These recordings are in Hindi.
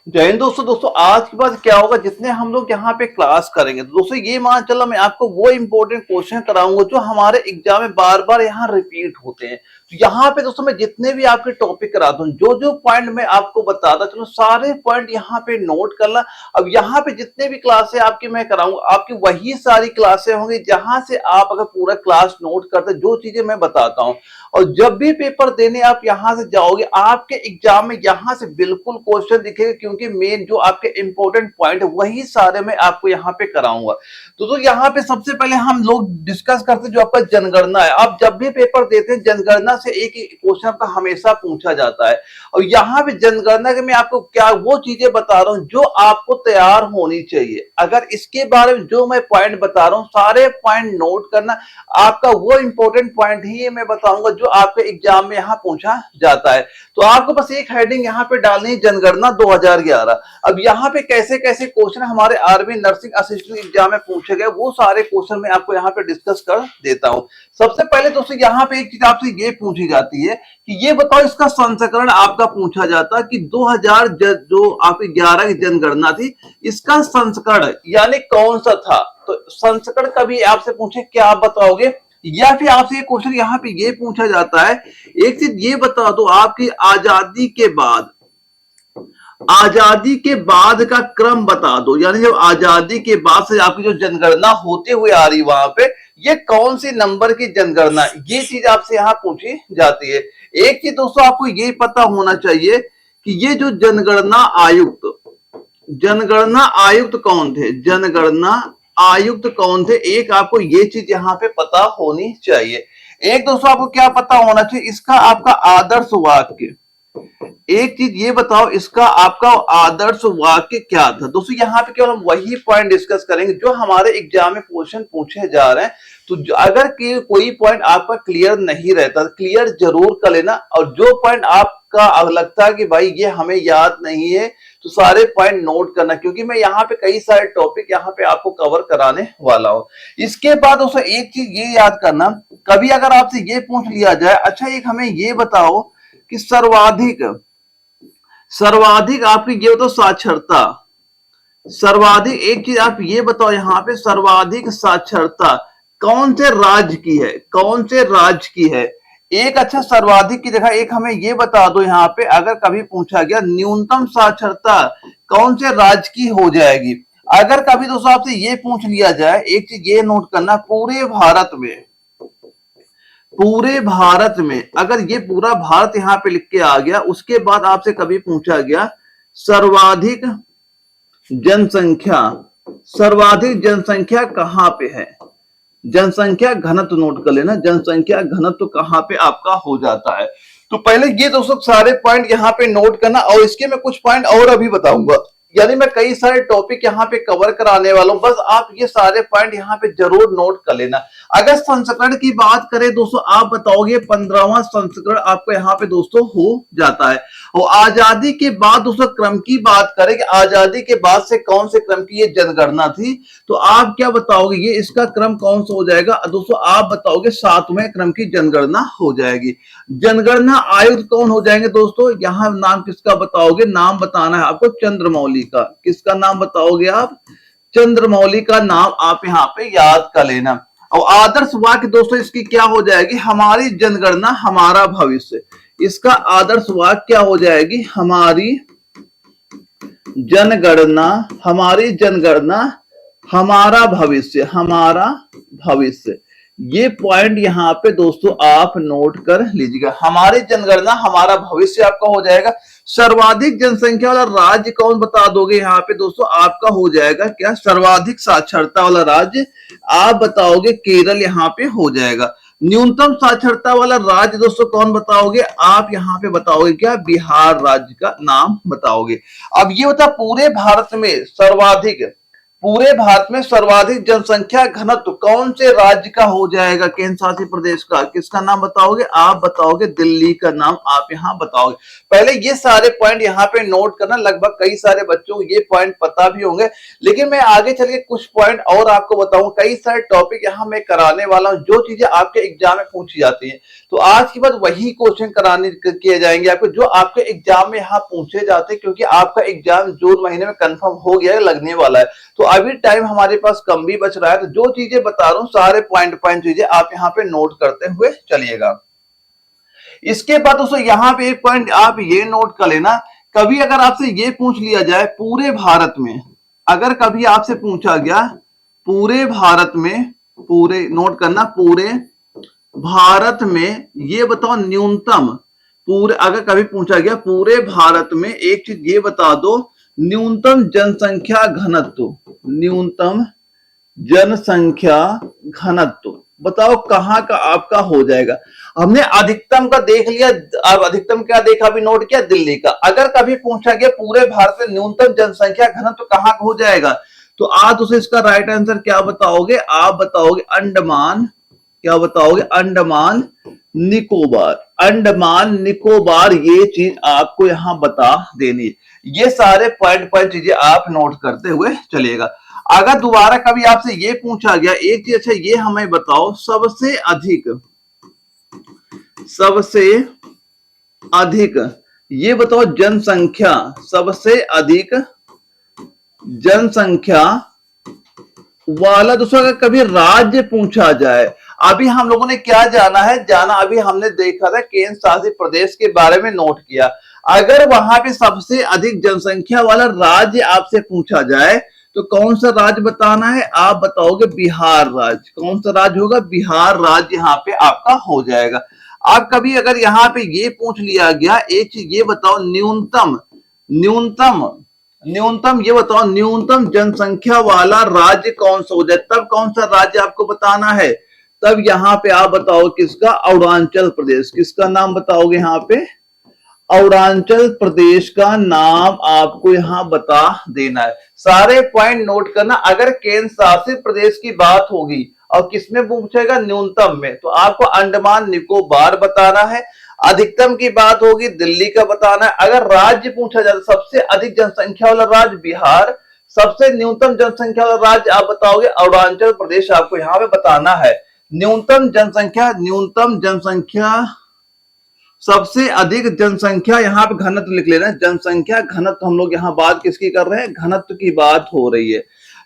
जय हिंद दोस्तों। आज के बाद क्या होगा, जितने हम लोग यहाँ पे क्लास करेंगे तो दोस्तों ये मान चलो मैं आपको वो इंपॉर्टेंट क्वेश्चन कराऊंगा जो हमारे एग्जाम में बार बार यहाँ रिपीट होते हैं। तो यहाँ पे दोस्तों मैं जितने भी आपके टॉपिक कराता हूँ, जो जो पॉइंट मैं आपको बताता चलो सारे पॉइंट यहाँ पे नोट कर ला। अब यहाँ पे जितने भी क्लासे आपकी मैं कराऊंगा, आपकी वही सारी क्लासे होंगी जहां से आप अगर पूरा क्लास नोट करते जो चीजें मैं बताता हूँ, और जब भी पेपर देने आप यहां से जाओगे आपके एग्जाम में यहां से बिल्कुल क्वेश्चन दिखेगा, क्योंकि मेन जो आपके इंपॉर्टेंट पॉइंट है वही सारे मैं आपको यहाँ पे कराऊंगा। तो यहाँ पे सबसे पहले हम लोग डिस्कस करते हैं जो आपका जनगणना है। आप जब भी पेपर देते हैं जनगणना से एक क्वेश्चन आपका हमेशा पूछा जाता है, और यहाँ पे जनगणना के मैं आपको क्या वो चीजें बता रहा हूँ जो आपको तैयार होनी चाहिए। अगर इसके बारे में जो मैं पॉइंट बता रहा हूँ सारे पॉइंट नोट करना, आपका वो इंपॉर्टेंट पॉइंट ही मैं बताऊंगा जो आपके एग्जाम में यहाँ पूछा जाता है। तो आपको बस एक हेडिंग यहाँ पे डालनी है, जनगणना 2011। अब यहाँ पे कैसे कैसे क्वेश्चन हमारे आर्मी नर्सिंग असिस्टेंट एग्जाम में पूछे गए वो सारे क्वेश्चन मैं आपको यहाँ पे डिस्कस कर देता हूँ। सबसे पहले दोस्तों यहाँ पे एक चीज आपसे ये पूछी जाती है कि ये बताओ, इसका संस्करण आपका पूछा जाता है कि 2000 जो आपकी 11 की जनगणना थी इसका संस्करण यानी कौन सा था। तो संस्करण कभी आपसे पूछे क्या आप बताओगे, या फिर आपसे ये क्वेश्चन यहाँ पे ये पूछा जाता है, एक चीज ये बता दो आपकी आजादी के बाद का क्रम बता दो, यानी जब आजादी के बाद से आपकी जो जनगणना होते हुए आ रही वहां पे ये कौन सी नंबर की जनगणना, ये चीज आपसे यहाँ पूछी जाती है। एक चीज दोस्तों आपको ये पता होना चाहिए कि ये जो जनगणना आयुक्त कौन थे, जनगणना आयुक्त कौन थे, एक आपको ये चीज यहाँ पे पता होनी चाहिए। एक दोस्तों आपको क्या पता होना चाहिए, इसका आपका आदर्श वाक्य, एक चीज ये बताओ इसका आपका आदर्श वाक्य क्या था। दोस्तों यहाँ पे केवल हम वही पॉइंट डिस्कस करेंगे जो हमारे एग्जाम में क्वेश्चन पूछे जा रहे हैं। तो अगर कोई पॉइंट आपका क्लियर नहीं रहता क्लियर जरूर कर लेना, और जो पॉइंट आपका लगता है कि भाई ये हमें याद नहीं है तो सारे पॉइंट नोट करना, क्योंकि मैं यहाँ पे कई सारे टॉपिक यहाँ पे आपको कवर कराने वाला हूँ। इसके बाद दोस्तों एक चीज ये याद करना, कभी अगर आपसे ये पूछ लिया जाए अच्छा एक हमें ये बताओ कि सर्वाधिक आपकी ये तो साक्षरता, सर्वाधिक एक चीज आप ये बताओ यहाँ पे सर्वाधिक साक्षरता कौन से राज्य की है, कौन से राज्य की है। एक अच्छा सर्वाधिक की जगह एक हमें ये बता दो यहाँ पे अगर कभी पूछा गया न्यूनतम साक्षरता कौन से राज्य की हो जाएगी। अगर कभी दोस्तों आपसे ये पूछ लिया जाए, एक चीज ये नोट करना, पूरे भारत में अगर ये पूरा भारत यहाँ पे लिख के आ गया, उसके बाद आपसे कभी पूछा गया सर्वाधिक जनसंख्या, सर्वाधिक जनसंख्या कहाँ पे है, जनसंख्या घनत्व नोट कर लेना, जनसंख्या घनत्व कहाँ पे आपका हो जाता है। तो पहले ये दोस्तों सारे पॉइंट यहाँ पे नोट करना, और इसके मैं कुछ पॉइंट और अभी बताऊंगा, यानी मैं कई सारे टॉपिक यहाँ पे कवर कराने वाला हूं, बस आप ये सारे पॉइंट यहाँ पे जरूर नोट कर लेना। अगर संस्करण की बात करें दोस्तों आप बताओगे 15वां संस्करण आपको यहाँ पे दोस्तों हो जाता है। और आजादी के बाद दोस्तों क्रम की बात करें कि आजादी के बाद से कौन से क्रम की ये जनगणना थी, तो आप क्या बताओगे ये इसका क्रम कौन सा हो जाएगा दोस्तों, आप बताओगे 7वें क्रम की जनगणना हो जाएगी। जनगणना आयुक्त कौन हो जाएंगे दोस्तों, यहाँ नाम किसका बताओगे, नाम बताना है आपको चंद्रमौली का, किसका नाम बताओगे आप, चंद्रमौली का नाम आप यहाँ पे याद कर लेना। और आदर्श वाक्य दोस्तों इसकी क्या हो जाएगी, हमारी जनगणना हमारा भविष्य, इसका आदर्श वाक्य क्या हो जाएगी, हमारी जनगणना हमारा भविष्य, हमारा भविष्य। ये पॉइंट यहाँ पे दोस्तों आप नोट कर लीजिएगा, हमारी जनगणना हमारा भविष्य आपका हो जाएगा। सर्वाधिक जनसंख्या वाला राज्य कौन बता दोगे यहाँ पे दोस्तों, आपका हो जाएगा क्या, सर्वाधिक साक्षरता वाला राज्य आप बताओगे केरल यहाँ पे हो जाएगा। न्यूनतम साक्षरता वाला राज्य दोस्तों कौन बताओगे, आप यहाँ पे बताओगे क्या, बिहार राज्य का नाम बताओगे। अब ये होता पूरे भारत में सर्वाधिक, पूरे भारत में सर्वाधिक जनसंख्या घनत्व कौन से राज्य का हो जाएगा, केंद्र शासित प्रदेश का? किसका नाम बताओगे? आप बताओगे दिल्ली का नाम आप यहां बताओगे। पहले ये सारे पॉइंट यहाँ पे नोट करना, लगभग कई सारे बच्चों को ये पॉइंट पता भी होंगे, लेकिन मैं आगे चल के कुछ पॉइंट और आपको बताऊंगा। कई सारे टॉपिक यहाँ मैं कराने वाला हूँ जो चीजें आपके एग्जाम में पूछी जाती है। तो आज के बाद वही क्वेश्चन कराने किए जाएंगे आपको जो आपके एग्जाम में यहाँ पूछे जाते हैं, क्योंकि आपका एग्जाम जून महीने में कंफर्म हो गया है, लगने वाला है। तो अभी टाइम हमारे पास कम भी बच रहा है, तो जो चीजें बता रहा हूं सारे पॉइंट पॉइंट चीजें आप यहाँ पे नोट करते हुए चलिएगा। इसके बाद दोस्तों यहाँ पे एक पॉइंट आप ये नोट कर लेना, कभी अगर आपसे ये पूछ लिया जाए पूरे भारत में, अगर कभी आपसे पूछा गया पूरे भारत में, पूरे नोट करना, पूरे भारत में ये बताओ न्यूनतम, पूरे अगर कभी पूछा गया पूरे भारत में, एक चीज ये बता दो, न्यूनतम जनसंख्या घनत्व, न्यूनतम जनसंख्या घनत्व बताओ कहां का आपका हो जाएगा। हमने अधिकतम का देख लिया, अब अधिकतम क्या देखा अभी नोट किया, दिल्ली का। अगर कभी पूछा गया पूरे भारत में न्यूनतम जनसंख्या घनत्व कहां का हो जाएगा, तो आज उसे इसका राइट आंसर क्या बताओगे? आप बताओगे अंडमान, क्या बताओगे? अंडमान निकोबार, अंडमान निकोबार, ये चीज आपको यहां बता देनी है। ये सारे पॉइंट पॉइंट चीजें आप नोट करते हुए चलिएगा। अगर दोबारा कभी आपसे ये पूछा गया एक चीज, अच्छा ये हमें बताओ सबसे अधिक ये बताओ जनसंख्या, सबसे अधिक जनसंख्या वाला, दोस्तों अगर कभी राज्य पूछा जाए, अभी हम लोगों ने क्या जाना है, अभी हमने देखा था केंद्र शासित प्रदेश के बारे में नोट किया। अगर वहां पे सबसे अधिक जनसंख्या वाला राज्य आपसे पूछा जाए तो कौन सा राज्य बताना है? आप बताओगे बिहार राज्य। कौन सा राज्य होगा? बिहार राज्य यहाँ पे आपका हो जाएगा। आप कभी अगर यहाँ पे ये पूछ लिया गया एक चीज ये बताओ, न्यूनतम ये बताओ न्यूनतम जनसंख्या वाला राज्य कौन सा हो जाए, तब कौन सा राज्य आपको बताना है? तब यहाँ पे आप बताओ किसका? अरुणाचल प्रदेश। किसका नाम बताओगे यहाँ पे? अरुणाचल प्रदेश का नाम आपको यहां बता देना है। सारे पॉइंट नोट करना। अगर केंद्र शासित प्रदेश की बात होगी और किसमें पूछेगा? न्यूनतम में, तो आपको अंडमान निकोबार बताना है। अधिकतम की बात होगी दिल्ली का बताना है। अगर राज्य पूछा जाए सबसे अधिक जनसंख्या वाला राज्य बिहार, सबसे न्यूनतम जनसंख्या वाला राज्य आप बताओगे अरुणाचल प्रदेश, आपको यहाँ पे बताना है। न्यूनतम जनसंख्या सबसे अधिक जनसंख्या, यहाँ पे घनत्व लिख लेना, जनसंख्या घनत्व, हम लोग यहाँ बात किसकी कर रहे हैं? घनत्व की बात हो रही है।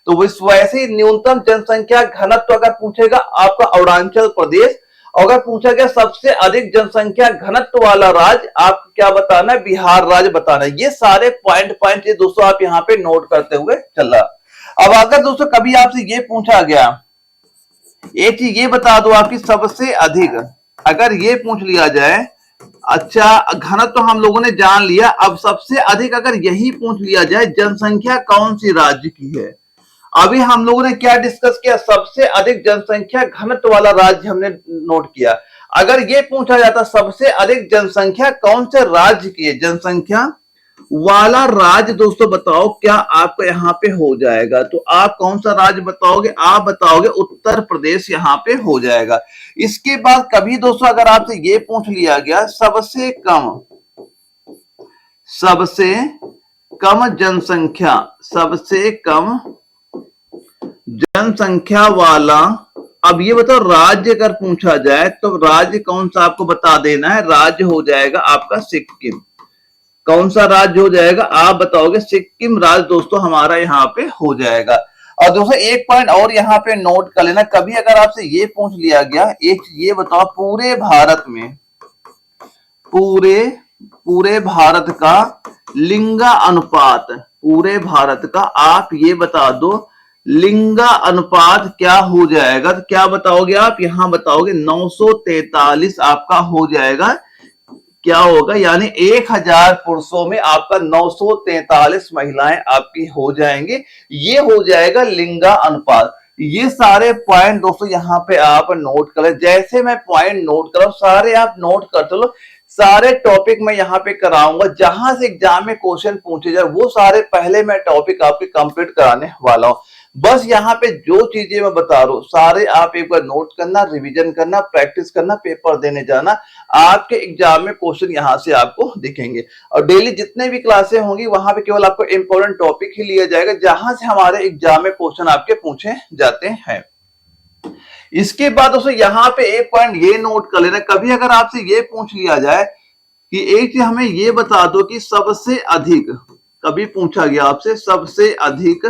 तो वैसे न्यूनतम जनसंख्या घनत्व अगर पूछेगा आपका अरुणाचल प्रदेश, अगर पूछा गया सबसे अधिक जनसंख्या घनत्व वाला राज्य, आपको क्या बताना है? बिहार राज्य बताना है। ये सारे पॉइंट ये दोस्तों आप यहाँ पे नोट करते हुए चल रहा। अब अगर दोस्तों कभी आपसे ये पूछा गया एक चीज ये बता दो आपकी सबसे अधिक, अगर ये पूछ लिया जाए, अच्छा घनत्व तो हम लोगों ने जान लिया, अब सबसे अधिक अगर यही पूछ लिया जाए जनसंख्या कौन सी राज्य की है, अभी हम लोगों ने क्या डिस्कस किया? सबसे अधिक जनसंख्या घनत्व वाला राज्य हमने नोट किया। अगर ये पूछा जाता सबसे अधिक जनसंख्या कौन से राज्य की है, जनसंख्या वाला राज्य दोस्तों बताओ क्या आपका यहाँ पे हो जाएगा? तो आप कौन सा राज्य बताओगे? आप बताओगे उत्तर प्रदेश यहाँ पे हो जाएगा। इसके बाद कभी दोस्तों अगर आपसे ये पूछ लिया गया सबसे कम जनसंख्या, सबसे कम जनसंख्या वाला, अब ये बताओ राज्य अगर पूछा जाए तो राज्य कौन सा आपको बता देना है? राज्य हो जाएगा आपका सिक्किम। कौन सा राज्य हो जाएगा? आप बताओगे सिक्किम राज्य दोस्तों हमारा यहाँ पे हो जाएगा। और दोस्तों एक पॉइंट और यहाँ पे नोट कर लेना, कभी अगर आपसे ये पूछ लिया गया एक ये बताओ पूरे भारत में, पूरे भारत का लिंगा अनुपात, पूरे भारत का आप ये बता दो लिंगा अनुपात क्या हो जाएगा? तो क्या बताओगे आप? यहां बताओगे 943 आपका हो जाएगा। क्या होगा? यानी 1000 पुरुषों में आपका 943 महिलाएं आपकी हो जाएंगे। ये हो जाएगा लिंगा अनुपात। ये सारे पॉइंट दोस्तों यहाँ पे आप नोट करें। जैसे मैं पॉइंट नोट कर रहा हूं सारे आप नोट कर चलो। सारे टॉपिक मैं यहाँ पे कराऊंगा, जहां से एग्जाम में क्वेश्चन पूछे जाए वो सारे पहले मैं टॉपिक आपके कंप्लीट कराने वाला हूं। बस यहाँ पे जो चीजें मैं बता रहा हूँ सारे आप एक बार नोट करना, रिवीजन करना, प्रैक्टिस करना, पेपर देने जाना। आपके एग्जाम में क्वेश्चन यहाँ से आपको दिखेंगे और डेली जितने भी क्लासें होंगी वहां पे केवल आपको इंपॉर्टेंट टॉपिक ही लिया जाएगा जहां से हमारे एग्जाम में क्वेश्चन आपके पूछे जाते हैं। इसके बाद दोस्तों यहाँ पे एक पॉइंट ये नोट कर लेना, कभी अगर आपसे ये पूछ लिया जाए कि एक चीज हमें ये बता दो कि सबसे अधिक, कभी पूछा गया आपसे सबसे अधिक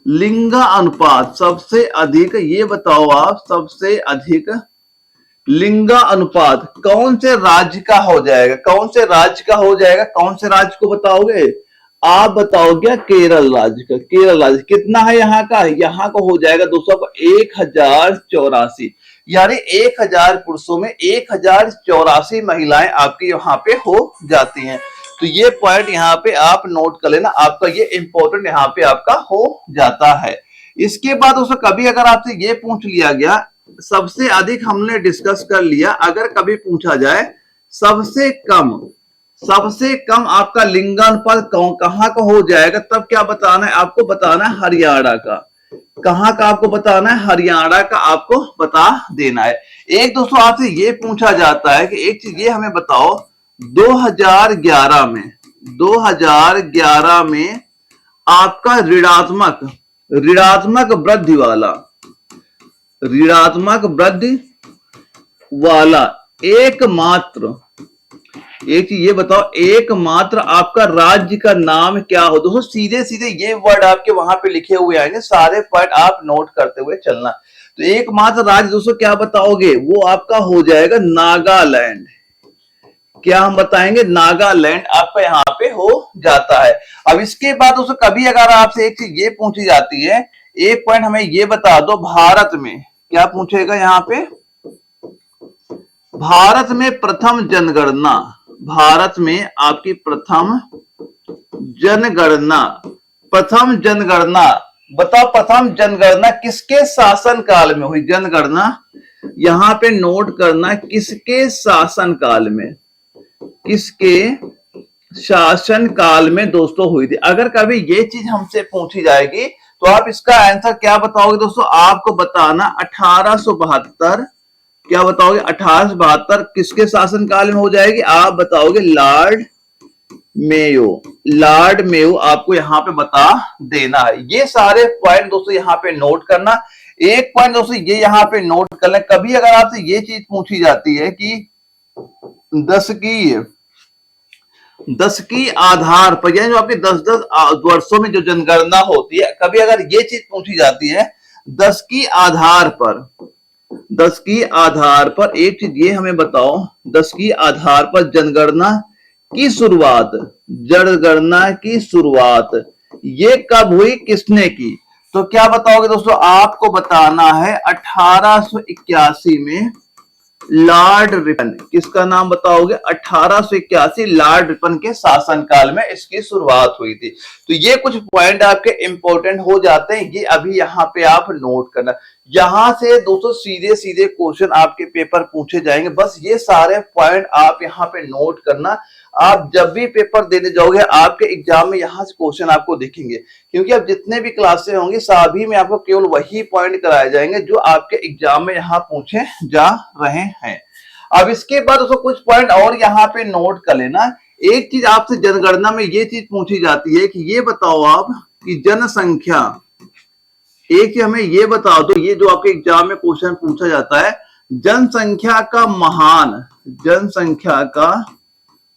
लिंग अनुपात, सबसे अधिक ये बताओ आप सबसे अधिक लिंग अनुपात कौन से राज्य का हो जाएगा, कौन से राज्य का हो जाएगा, कौन से राज्य को बताओगे आप, बताओगे केरल राज्य का। केरल राज्य कितना है यहाँ का, यहाँ को हो जाएगा दोस्तों 1084, यानी 1000 पुरुषों में 1084 महिलाएं आपकी यहाँ पे हो जाती हैं। तो ये पॉइंट यहाँ पे आप नोट कर लेना, आपका ये इंपॉर्टेंट यहाँ पे आपका हो जाता है। इसके बाद दोस्तों कभी अगर आपसे ये पूछ लिया गया, सबसे अधिक हमने डिस्कस कर लिया, अगर कभी पूछा जाए सबसे कम आपका लिंगानुपात कहां का हो जाएगा, तब क्या बताना है आपको, बताना है हरियाणा का। कहां का आपको बताना है, हरियाणा का आपको बता देना है। एक दोस्तों आपसे ये पूछा जाता है कि एक चीज ये हमें बताओ 2011 में आपका ऋणात्मक वृद्धि वाला एकमात्र, एक चीज ये बताओ एकमात्र आपका राज्य का नाम क्या हो। दोस्तों सीधे सीधे ये वर्ड आपके वहां पे लिखे हुए आएंगे, सारे पॉइंट आप नोट करते हुए चलना। तो एकमात्र राज्य दोस्तों क्या बताओगे, वो आपका हो जाएगा नागालैंड। क्या हम बताएंगे, नागालैंड आपका यहाँ पे हो जाता है। अब इसके बाद दोस्तों कभी अगर आपसे एक चीज ये पूछी जाती है, एक पॉइंट हमें ये बता दो, भारत में क्या पूछेगा यहाँ पे, भारत में प्रथम जनगणना, भारत में आपकी प्रथम जनगणना बताओ, प्रथम जनगणना किसके शासन काल में हुई, जनगणना यहां पे नोट करना, किसके शासन काल में, किसके शासन काल में दोस्तों हुई थी। अगर कभी ये चीज हमसे पूछी जाएगी तो आप इसका आंसर क्या बताओगे दोस्तों, आपको बताना 1872, क्या बताओगे 1872 किसके शासन काल में हो जाएगी, आप बताओगे लॉर्ड मेयो आपको यहाँ पे बता देना है। ये सारे पॉइंट दोस्तों यहाँ पे नोट करना। एक पॉइंट दोस्तों ये यहाँ पे नोट कर लें, कभी अगर आपसे ये चीज पूछी जाती है कि दशकीय आधार पर, यानी जो आपके 10-10 वर्षों में जो जनगणना होती है, कभी अगर ये चीज पूछी जाती है दशकीय आधार पर एक चीज ये हमें बताओ, दशकीय आधार पर जनगणना की शुरुआत ये कब हुई, किसने की, तो क्या बताओगे दोस्तों, आपको बताना है 1881 में लॉर्ड रिपन, किसका नाम बताओगे, 1881 लॉर्ड रिपन के शासनकाल में इसकी शुरुआत हुई थी। तो ये कुछ पॉइंट आपके इंपॉर्टेंट हो जाते हैं, ये अभी यहाँ पे आप नोट करना। यहां से दोस्तों सीधे सीधे क्वेश्चन आपके पेपर पूछे जाएंगे, बस ये सारे पॉइंट आप यहाँ पे नोट करना। आप जब भी पेपर देने जाओगे आपके एग्जाम में यहाँ से क्वेश्चन आपको दिखेंगे, क्योंकि अब जितने भी क्लासें होंगी सभी में आपको केवल वही पॉइंट कराए जाएंगे जो आपके एग्जाम में यहाँ पूछे जा रहे हैं। अब इसके बाद दोस्तों कुछ पॉइंट और यहाँ पे नोट कर लेना। एक चीज आपसे जनगणना में ये चीज पूछी जाती है कि ये बताओ आप कि जनसंख्या, एक चीज हमें ये बता दो, ये जो आपके एग्जाम में क्वेश्चन पूछा जाता है, जनसंख्या का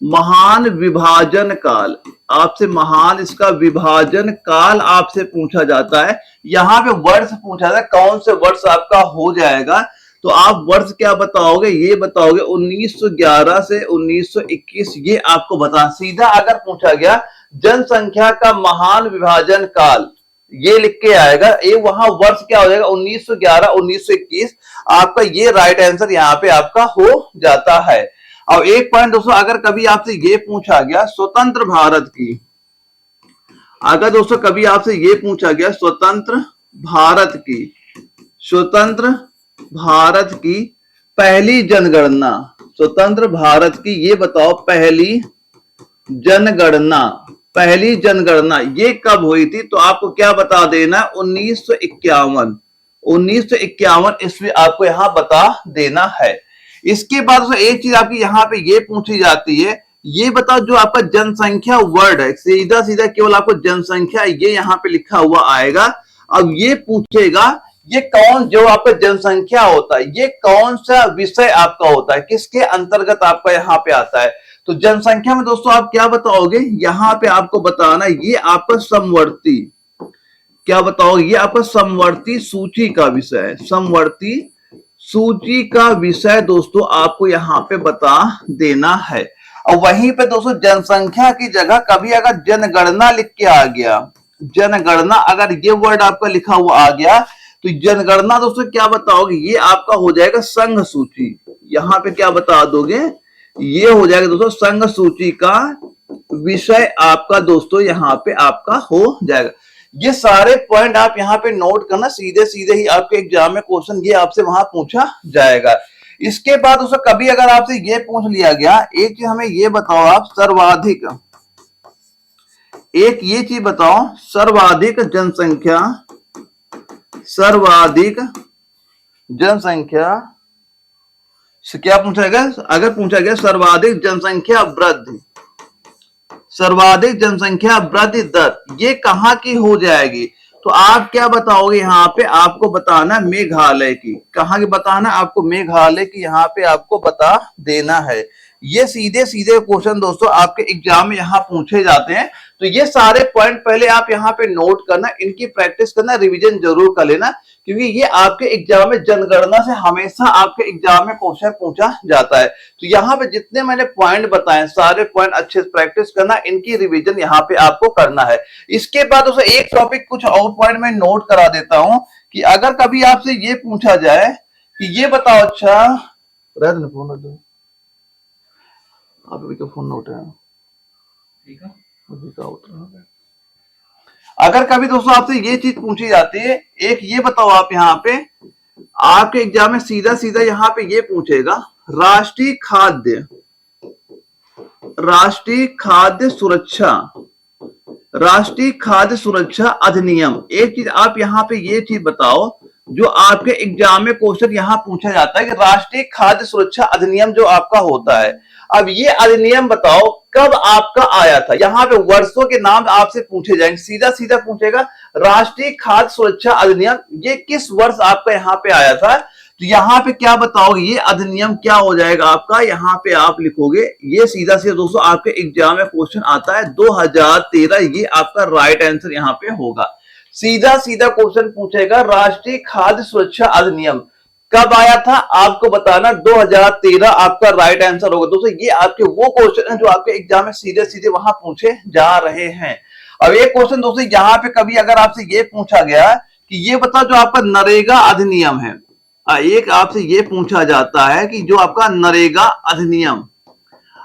महान विभाजन काल, आपसे महान इसका विभाजन काल आपसे पूछा जाता है। यहाँ पे वर्ष पूछा जाता है, कौन से वर्ष आपका हो जाएगा, तो आप वर्ष क्या बताओगे, ये बताओगे 1911 से 1921, ये आपको बता। सीधा अगर पूछा गया जनसंख्या का महान विभाजन काल, ये लिख के आएगा, ये वहां वर्ष क्या हो जाएगा 1911 1921, आपका ये राइट आंसर यहाँ पे आपका हो जाता है। और एक पॉइंट दोस्तों अगर कभी आपसे ये पूछा गया स्वतंत्र भारत की, अगर दोस्तों कभी आपसे ये पूछा गया स्वतंत्र भारत की पहली जनगणना, स्वतंत्र भारत की ये बताओ पहली जनगणना पहली जनगणना ये कब हुई थी, तो आपको क्या बता देना, 1951, 1951 ईस्वी आपको यहां बता देना है। इसके बाद एक चीज आपकी यहां पे ये पूछी जाती है, ये बताओ जो आपका जनसंख्या वर्ड है, सीधा सीधा केवल आपको जनसंख्या ये यहां पे लिखा हुआ आएगा। अब ये पूछेगा ये कौन, जो आपका जनसंख्या होता है ये कौन सा विषय आपका होता है, किसके अंतर्गत आपका यहाँ पे आता है। तो जनसंख्या में दोस्तों आप क्या बताओगे, यहां पे आपको बताना ये आपका समवर्ती, क्या बताओगे, ये आपका समवर्ती सूची का विषय है, समवर्ती सूची का विषय दोस्तों आपको यहाँ पे बता देना है। और वहीं पे दोस्तों जनसंख्या की जगह कभी अगर जनगणना लिख के आ गया, जनगणना अगर ये वर्ड आपका लिखा हुआ आ गया, तो जनगणना दोस्तों क्या बताओगे, ये आपका हो जाएगा संघ सूची। यहां पे क्या बता दोगे, ये हो जाएगा दोस्तों संघ सूची का विषय आपका दोस्तों यहाँ पे आपका हो जाएगा। ये सारे पॉइंट आप यहाँ पे नोट करना, सीधे सीधे ही आपके एग्जाम में क्वेश्चन ये आपसे वहां पूछा जाएगा। इसके बाद दोस्तों कभी अगर आपसे ये पूछ लिया गया, एक चीज हमें ये बताओ आप, सर्वाधिक, एक ये चीज बताओ, सर्वाधिक जनसंख्या, सर्वाधिक जनसंख्या से क्या पूछा गया, अगर पूछा गया सर्वाधिक जनसंख्या वृद्धि, सर्वाधिक जनसंख्या वृद्धि दर ये कहां की हो जाएगी, तो आप क्या बताओगे, यहाँ पे आपको बताना मेघालय की, कहां की बताना आपको, मेघालय की यहाँ पे आपको बता देना है। ये सीधे सीधे क्वेश्चन दोस्तों आपके एग्जाम में यहाँ पूछे जाते हैं। तो ये सारे पॉइंट पहले आप यहाँ पे नोट करना, इनकी प्रैक्टिस करना, रिवीजन जरूर कर लेना, क्योंकि ये आपके एग्जाम में जनगणना से हमेशा आपके एग्जाम में क्वेश्चन पूछा जाता है। तो यहाँ पे जितने मैंने पॉइंट बताए सारे पॉइंट अच्छे से प्रैक्टिस करना, इनकी रिवीजन यहाँ पे आपको करना है। इसके बाद दोस्तों एक टॉपिक कुछ और पॉइंट में नोट करा देता हूं कि अगर कभी आपसे ये पूछा जाए कि ये बताओ, अच्छा रह दो फोन, रख दो आप भी फोन नोट है, ठीक है, अगर कभी दोस्तों आपसे ये चीज पूछी जाती है, एक ये बताओ आप यहाँ पे, आपके एग्जाम में सीधा सीधा यहाँ पे ये पूछेगा, राष्ट्रीय खाद्य, राष्ट्रीय खाद्य सुरक्षा, राष्ट्रीय खाद्य सुरक्षा अधिनियम, एक चीज आप यहाँ पे ये चीज बताओ, जो आपके एग्जाम में क्वेश्चन यहाँ पूछा जाता है कि राष्ट्रीय खाद्य सुरक्षा अधिनियम जो आपका होता है, अब ये अधिनियम बताओ कब आपका आया था। यहाँ पे वर्षों के नाम आपसे पूछे जाएंगे, सीधा सीधा पूछेगा राष्ट्रीय खाद्य सुरक्षा अधिनियम ये किस वर्ष आपका यहाँ पे आया था। तो यहाँ पे क्या बताओगे, ये अधिनियम क्या हो जाएगा आपका, यहाँ पे आप लिखोगे, ये सीधा सीधा दोस्तों आपके एग्जाम में क्वेश्चन आता है 2013, ये आपका राइट आंसर यहाँ पे होगा। सीधा सीधा क्वेश्चन पूछेगा राष्ट्रीय खाद्य सुरक्षा अधिनियम कब आया था, आपको बताना 2013 आपका राइट आंसर होगा। दोस्तों ये आपके वो क्वेश्चन हैं जो आपके एग्जाम में सीधे सीधे वहां पूछे जा रहे हैं। अब एक क्वेश्चन दोस्तों यहाँ पे कभी अगर आपसे ये पूछा गया कि ये बताओ जो आपका नरेगा अधिनियम है, एक आपसे ये पूछा जाता है कि जो आपका नरेगा अधिनियम,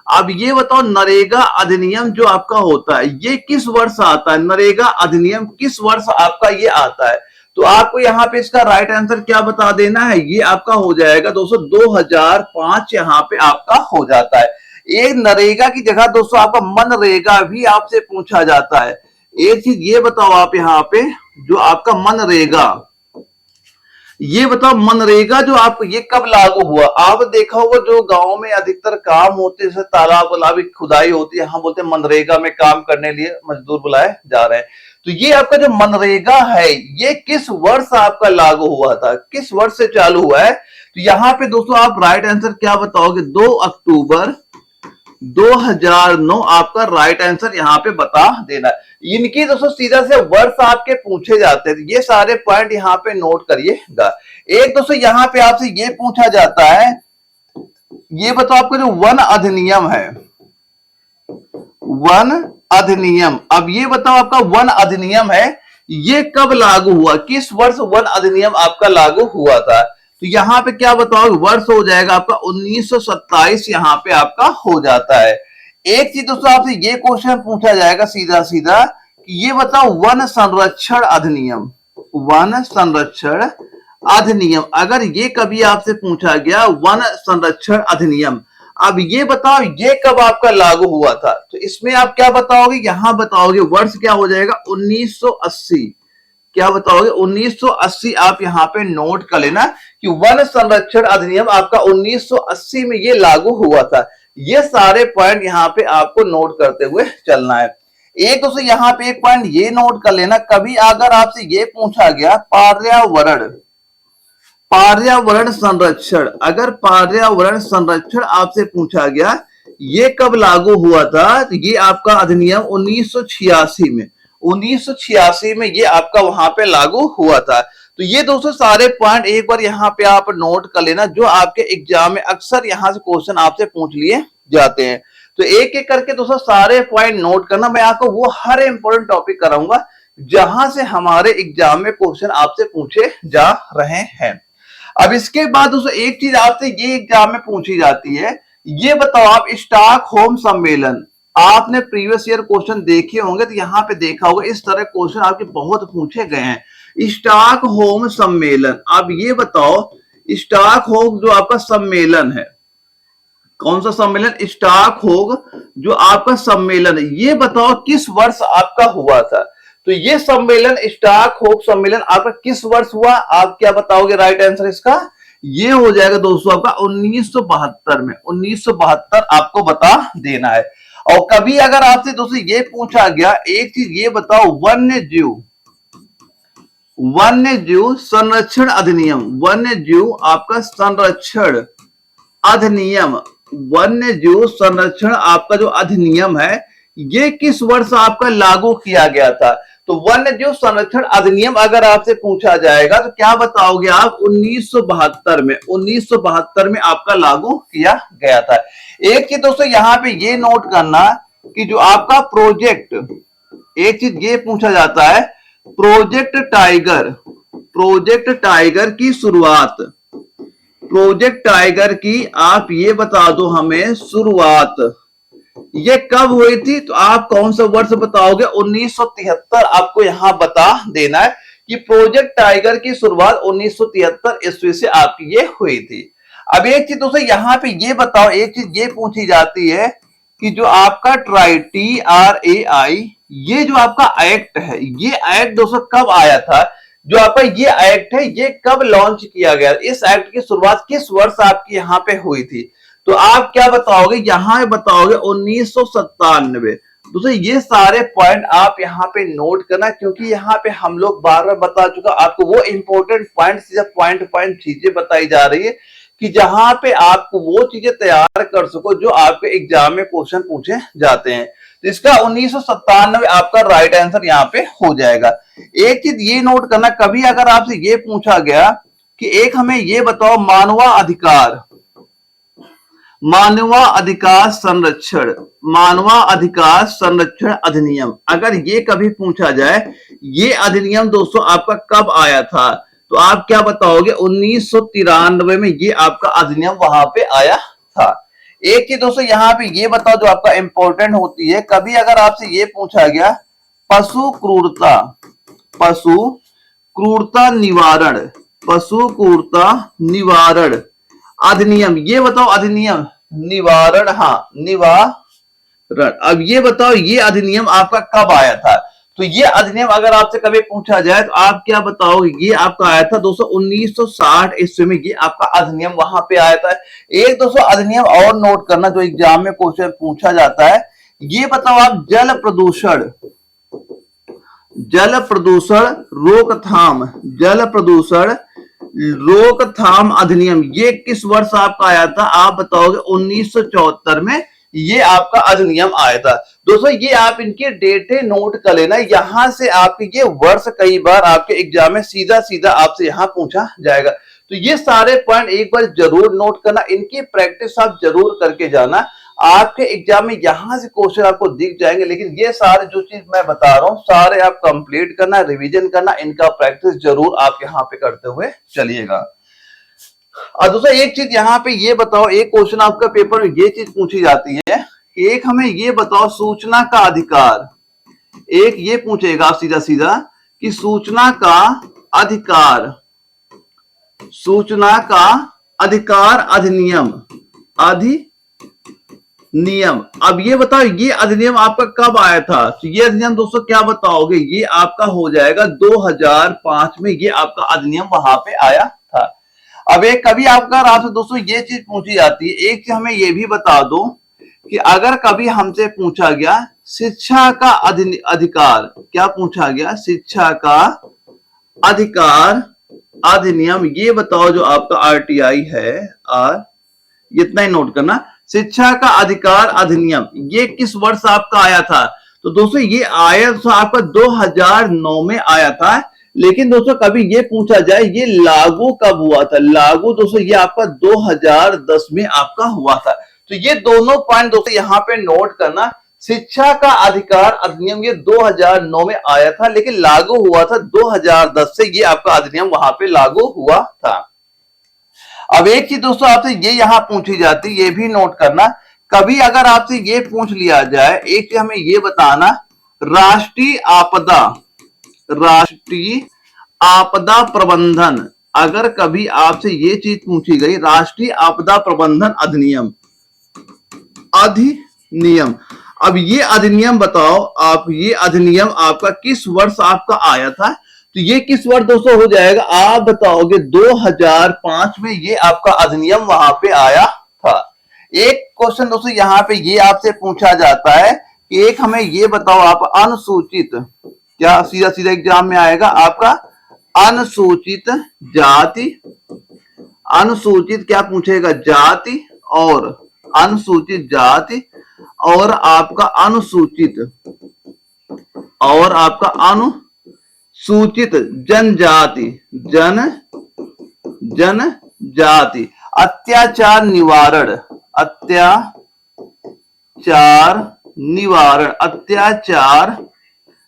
अब ये बताओ नरेगा अधिनियम जो आपका होता है ये किस वर्ष आता है, नरेगा अधिनियम किस वर्ष आपका ये आता है। तो आपको यहाँ पे इसका राइट आंसर क्या बता देना है, ये आपका हो जाएगा दोस्तों 2005 यहाँ पे आपका हो जाता है। एक नरेगा की जगह दोस्तों आपका मनरेगा भी आपसे पूछा जाता है। एक चीज ये बताओ आप यहाँ पे, जो आपका मनरेगा, ये बताओ मनरेगा जो आपको ये कब लागू हुआ। आप देखा होगा जो गांव में अधिकतर काम होते हैं, जैसे तालाब वालाब की खुदाई होती है, हम बोलते हैं मनरेगा में काम करने लिए मजदूर बुलाए जा रहे हैं। तो ये आपका जो मनरेगा है ये किस वर्ष आपका लागू हुआ था, किस वर्ष से चालू हुआ है। तो यहाँ पे दोस्तों आप राइट आंसर क्या बताओगे, 2 अक्टूबर 2009 आपका राइट आंसर यहाँ पे बता देना। इनकी दोस्तों सीधा से वर्ष आपके पूछे जाते हैं, ये सारे पॉइंट यहाँ पे नोट करिएगा। एक दोस्तों यहाँ पे आपसे ये पूछा जाता है, ये बताओ आपका जो वन अधिनियम है, वन अधिनियम, अब ये बताओ आपका वन अधिनियम है ये कब लागू हुआ, किस वर्ष वन अधिनियम आपका लागू हुआ था। तो यहाँ पे क्या बताओ वर्ष हो जाएगा आपका 1927 यहाँ पे आपका हो जाता है। एक चीज दोस्तों आपसे ये क्वेश्चन पूछा जाएगा सीधा सीधा कि ये बताओ वन संरक्षण अधिनियम, वन संरक्षण अधिनियम, अगर ये कभी आपसे पूछा गया वन संरक्षण अधिनियम, अब ये बताओ ये कब आपका लागू हुआ था, तो इसमें आप क्या बताओगे, यहां बताओगे वर्ष क्या हो जाएगा 1980। क्या बताओगे 1980 आप यहाँ पे नोट कर लेना कि वन संरक्षण अधिनियम आपका 1980 में ये लागू हुआ था। ये सारे पॉइंट यहाँ पे आपको नोट करते हुए चलना है। एक तो यहाँ पे एक पॉइंट ये नोट कर लेना, कभी अगर आपसे ये पूछा गया पर्यावरण पर्यावरण संरक्षण, अगर पर्यावरण संरक्षण आपसे पूछा गया ये कब लागू हुआ था, तो ये आपका अधिनियम 1986 में 1986 में ये आपका वहां पे लागू हुआ था। तो ये दोस्तों सारे पॉइंट एक बार यहाँ पे आप नोट कर लेना, जो आपके एग्जाम में अक्सर यहाँ से क्वेश्चन आपसे पूछ लिए जाते हैं। तो एक एक करके दोस्तों सारे पॉइंट नोट करना, मैं आपको वो हर इंपॉर्टेंट टॉपिक कराऊंगा जहां से हमारे एग्जाम में क्वेश्चन आपसे पूछे जा रहे हैं। अब इसके बाद दोस्तों एक चीज आपसे ये एग्जाम में पूछी जाती है, ये बताओ आप स्टॉकहोम सम्मेलन, आपने प्रीवियस ईयर क्वेश्चन देखे होंगे तो यहाँ पे देखा होगा इस तरह क्वेश्चन आपके बहुत पूछे गए हैं। स्टॉकहोम सम्मेलन, आप ये बताओ स्टॉकहोम जो आपका सम्मेलन है, कौन सा सम्मेलन, स्टॉकहोम जो आपका सम्मेलन है, ये बताओ किस वर्ष आपका हुआ था। तो ये सम्मेलन स्टॉकहोम सम्मेलन आपका किस वर्ष हुआ, आप क्या बताओगे राइट आंसर इसका, ये हो जाएगा दोस्तों आपका 1972 में, 1972 आपको बता देना है। और कभी अगर आपसे दोस्तों ये पूछा गया एक चीज ये बताओ, वन्य जीव संरक्षण अधिनियम, वन्य जीव आपका संरक्षण अधिनियम, वन्य जीव संरक्षण आपका जो अधिनियम है ये किस वर्ष आपका लागू किया गया था। तो वन्य जीव संरक्षण अधिनियम अगर आपसे पूछा जाएगा तो क्या बताओगे आप, 1972 में, 1972 में आपका लागू किया गया था। एक चीज दोस्तों यहाँ पे ये नोट करना कि जो आपका प्रोजेक्ट, एक चीज ये पूछा जाता है प्रोजेक्ट टाइगर की शुरुआत, प्रोजेक्ट टाइगर की आप ये बता दो हमें शुरुआत ये कब हुई थी, तो आप कौन सा वर्ष बताओगे, 1973 आपको यहां बता देना है कि प्रोजेक्ट टाइगर की शुरुआत 1973 ईस्वी से आपकी ये हुई थी। अब एक चीज दोस्तों यहाँ पे ये बताओ, एक चीज ये पूछी जाती है कि जो आपका TRAI ये जो आपका एक्ट है, ये एक्ट दोस्तों कब आया था, जो आपका ये एक्ट है ये कब लॉन्च किया गया, इस एक्ट की शुरुआत किस वर्ष आपकी यहाँ पे हुई थी। तो आप क्या बताओगे, यहां बताओगे 1997। दोस्तों ये सारे पॉइंट आप यहाँ पे नोट करना, क्योंकि यहाँ पे हम लोग बार बार बता चुका आपको वो इंपॉर्टेंट पॉइंट चीजें बताई जा रही है कि जहां पे आपको वो चीजें तैयार कर सको जो आपके एग्जाम में क्वेश्चन पूछे जाते हैं। तो इसका 1997 आपका राइट आंसर यहाँ पे हो जाएगा। एक चीज ये नोट करना, कभी अगर आपसे ये पूछा गया कि एक हमें ये बताओ मानवाधिकार संरक्षण अधिनियम, अगर ये कभी पूछा जाए ये अधिनियम दोस्तों आपका कब आया था, तो आप क्या बताओगे 1993 में ये आपका अधिनियम वहां पे आया था। एक चीज दोस्तों यहाँ पे ये बताओ जो आपका इंपॉर्टेंट होती है, कभी अगर आपसे ये पूछा गया पशु क्रूरता निवारण अधिनियम, ये बताओ अधिनियम निवारण, हाँ निवारण, अब ये बताओ ये अधिनियम आपका कब आया था। तो ये अधिनियम अगर आपसे कभी पूछा जाए तो आप क्या बताओगे, ये आपका आया था दोस्तों 1960 ईस्वी में, ये आपका अधिनियम वहां पे आया था। एक दोस्तों अधिनियम और नोट करना जो एग्जाम में क्वेश्चन पूछा जाता है, ये बताओ आप जल प्रदूषण रोकथाम अधिनियम ये किस वर्ष आपका आया था, आप बताओगे 1974 में ये आपका अधिनियम आया था। दोस्तों ये आप इनके डेटे नोट कर लेना, यहां से आपके ये वर्ष कई बार आपके एग्जाम में सीधा सीधा आपसे यहां पूछा जाएगा। तो ये सारे पॉइंट एक बार जरूर नोट करना, इनकी प्रैक्टिस आप जरूर करके जाना, आपके एग्जाम में यहां से क्वेश्चन आपको दिख जाएंगे। लेकिन ये सारे जो चीज मैं बता रहा हूं सारे आप कंप्लीट करना, रिवीजन करना, इनका प्रैक्टिस जरूर आप यहाँ पे करते हुए चलिएगा। और दूसरा एक चीज यहाँ पे ये बताओ, एक क्वेश्चन आपका पेपर में ये चीज पूछी जाती है, एक हमें ये बताओ सूचना का अधिकार, एक ये पूछेगा सीधा सीधा कि सूचना का अधिकार अधिनियम नियम। अब ये बताओ ये अधिनियम आपका कब आया था? तो ये अधिनियम दोस्तों क्या बताओगे, ये आपका हो जाएगा 2005 में, ये आपका अधिनियम वहां पे आया था। अब एक कभी आपसे दोस्तों ये चीज पूछी जाती है, एक चीज हमें ये भी बता दो कि अगर कभी हमसे पूछा गया शिक्षा का अधिकार, क्या पूछा गया, शिक्षा का अधिकार अधिनियम, ये बताओ जो आपका आरटीआई है, आर, इतना ही नोट करना, शिक्षा का अधिकार अधिनियम ये किस वर्ष आपका आया था? तो दोस्तों ये आया तो आपका 2009 में आया था। लेकिन दोस्तों कभी ये पूछा जाए ये लागू कब हुआ था? लागू दोस्तों ये आपका 2010 में आपका हुआ था। तो ये दोनों पॉइंट दोस्तों यहां पे नोट करना, शिक्षा का अधिकार अधिनियम ये 2009 में आया था, लेकिन लागू हुआ था 2010 से, ये आपका अधिनियम वहां पे लागू हुआ था। अब एक चीज दोस्तों आपसे ये यहां पूछी जाती, ये भी नोट करना, कभी अगर आपसे ये पूछ लिया जाए, एक चीज हमें ये बताना, राष्ट्रीय आपदा प्रबंधन, अगर कभी आपसे ये चीज पूछी गई, राष्ट्रीय आपदा प्रबंधन अधिनियम, अब ये अधिनियम बताओ आप, ये अधिनियम आपका किस वर्ष आपका आया था? तो ये किस वर्ष दोस्तों हो जाएगा, आप बताओगे 2005 में ये आपका अधिनियम वहां पे आया था। एक क्वेश्चन दोस्तों यहां पे ये आपसे पूछा जाता है कि एक हमें ये बताओ आप, अनुसूचित, क्या सीधा सीधा एग्जाम में आएगा आपका, अनुसूचित जाति, अनुसूचित क्या पूछेगा, जाति, और अनुसूचित जाति, और आपका अनुसूचित, और आपका अनुसूचित जनजाति, जनजाति, अत्याचार निवारण, अत्याचार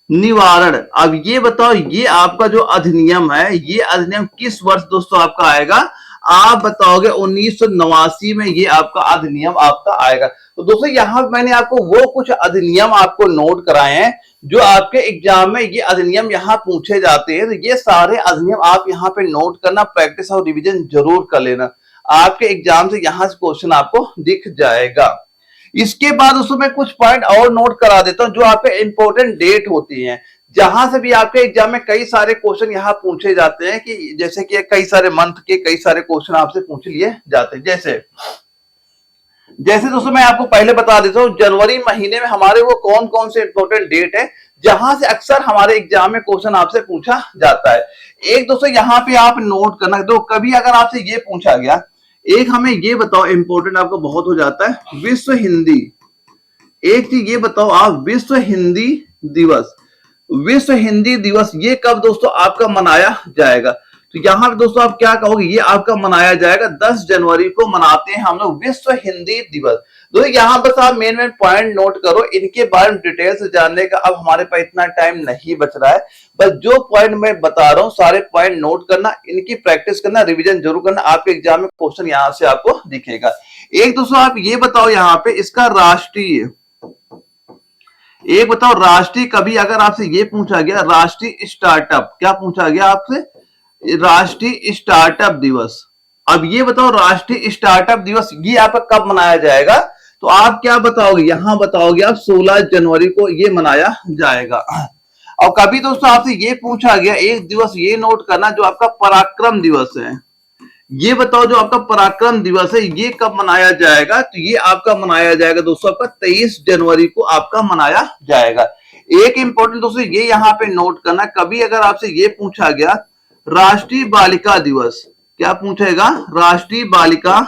निवारण। अब ये बताओ ये आपका जो अधिनियम है, ये अधिनियम किस वर्ष दोस्तों आपका आएगा? आप बताओगे 1989 में ये आपका अधिनियम आपका आएगा। तो दोस्तों यहां मैंने आपको वो कुछ अधिनियम आपको नोट कराए हैं जो आपके एग्जाम में ये अधिनियम यहां पूछे जाते हैं। तो ये सारे अधिनियम आप यहां पे नोट करना, प्रैक्टिस और रिवीजन जरूर कर लेना, आपके एग्जाम से यहां से क्वेश्चन आपको दिख जाएगा। इसके बाद दोस्तों मैं कुछ पॉइंट और नोट करा देता हूं जो आपके इंपॉर्टेंट डेट होती हैं, जहां से भी आपके एग्जाम में कई सारे क्वेश्चन यहां पूछे जाते हैं, कि जैसे कि कई सारे मंथ के कई सारे क्वेश्चन आपसे पूछ लिए जाते हैं। जैसे दोस्तों मैं आपको पहले बता देता हूं, जनवरी महीने में हमारे वो कौन कौन से इंपॉर्टेंट डेट है जहां से अक्सर हमारे एग्जाम में क्वेश्चन आपसे पूछा जाता है। एक दोस्तों यहां पे आप नोट करना, तो कभी अगर आपसे ये पूछा गया, एक हमें ये बताओ, इंपॉर्टेंट आपको बहुत हो जाता है, विश्व हिंदी, एक चीज ये बताओ आप, विश्व हिंदी दिवस, विश्व हिंदी दिवस ये कब दोस्तों आपका मनाया जाएगा? तो यहां पे दोस्तों आप क्या कहोगे, ये आपका मनाया जाएगा 10 जनवरी को मनाते हैं हम लोग विश्व हिंदी दिवस। दोस्तों यहां बस आप मेन पॉइंट नोट करो, इनके बारे में डिटेल से जानने का अब हमारे पास इतना टाइम नहीं बच रहा है, बस जो पॉइंट मैं बता रहा हूं सारे पॉइंट नोट करना, इनकी प्रैक्टिस करना, रिविजन जरूर करना, आपके एग्जाम में क्वेश्चन यहां से आपको दिखेगा। एक दोस्तों आप ये बताओ यहां पे इसका राष्ट्रीय, एक बताओ राष्ट्रीय, कभी अगर आपसे ये पूछा गया राष्ट्रीय स्टार्टअप, क्या पूछा गया आपसे, राष्ट्रीय स्टार्टअप दिवस, अब ये बताओ राष्ट्रीय स्टार्टअप दिवस ये आपका कब मनाया जाएगा? तो आप क्या बताओगे, यहां बताओगे आप 16 जनवरी को ये मनाया जाएगा। और कभी दोस्तों आपसे ये पूछा गया एक दिवस, ये नोट करना, जो आपका पराक्रम दिवस है, ये बताओ जो आपका पराक्रम दिवस है ये कब मनाया जाएगा? तो ये आपका मनाया जाएगा दोस्तों आपका 23 जनवरी को आपका मनाया जाएगा। एक इंपॉर्टेंट दोस्तों ये यहां पे नोट करना, कभी अगर आपसे ये पूछा गया राष्ट्रीय बालिका दिवस, क्या पूछेगा, राष्ट्रीय बालिका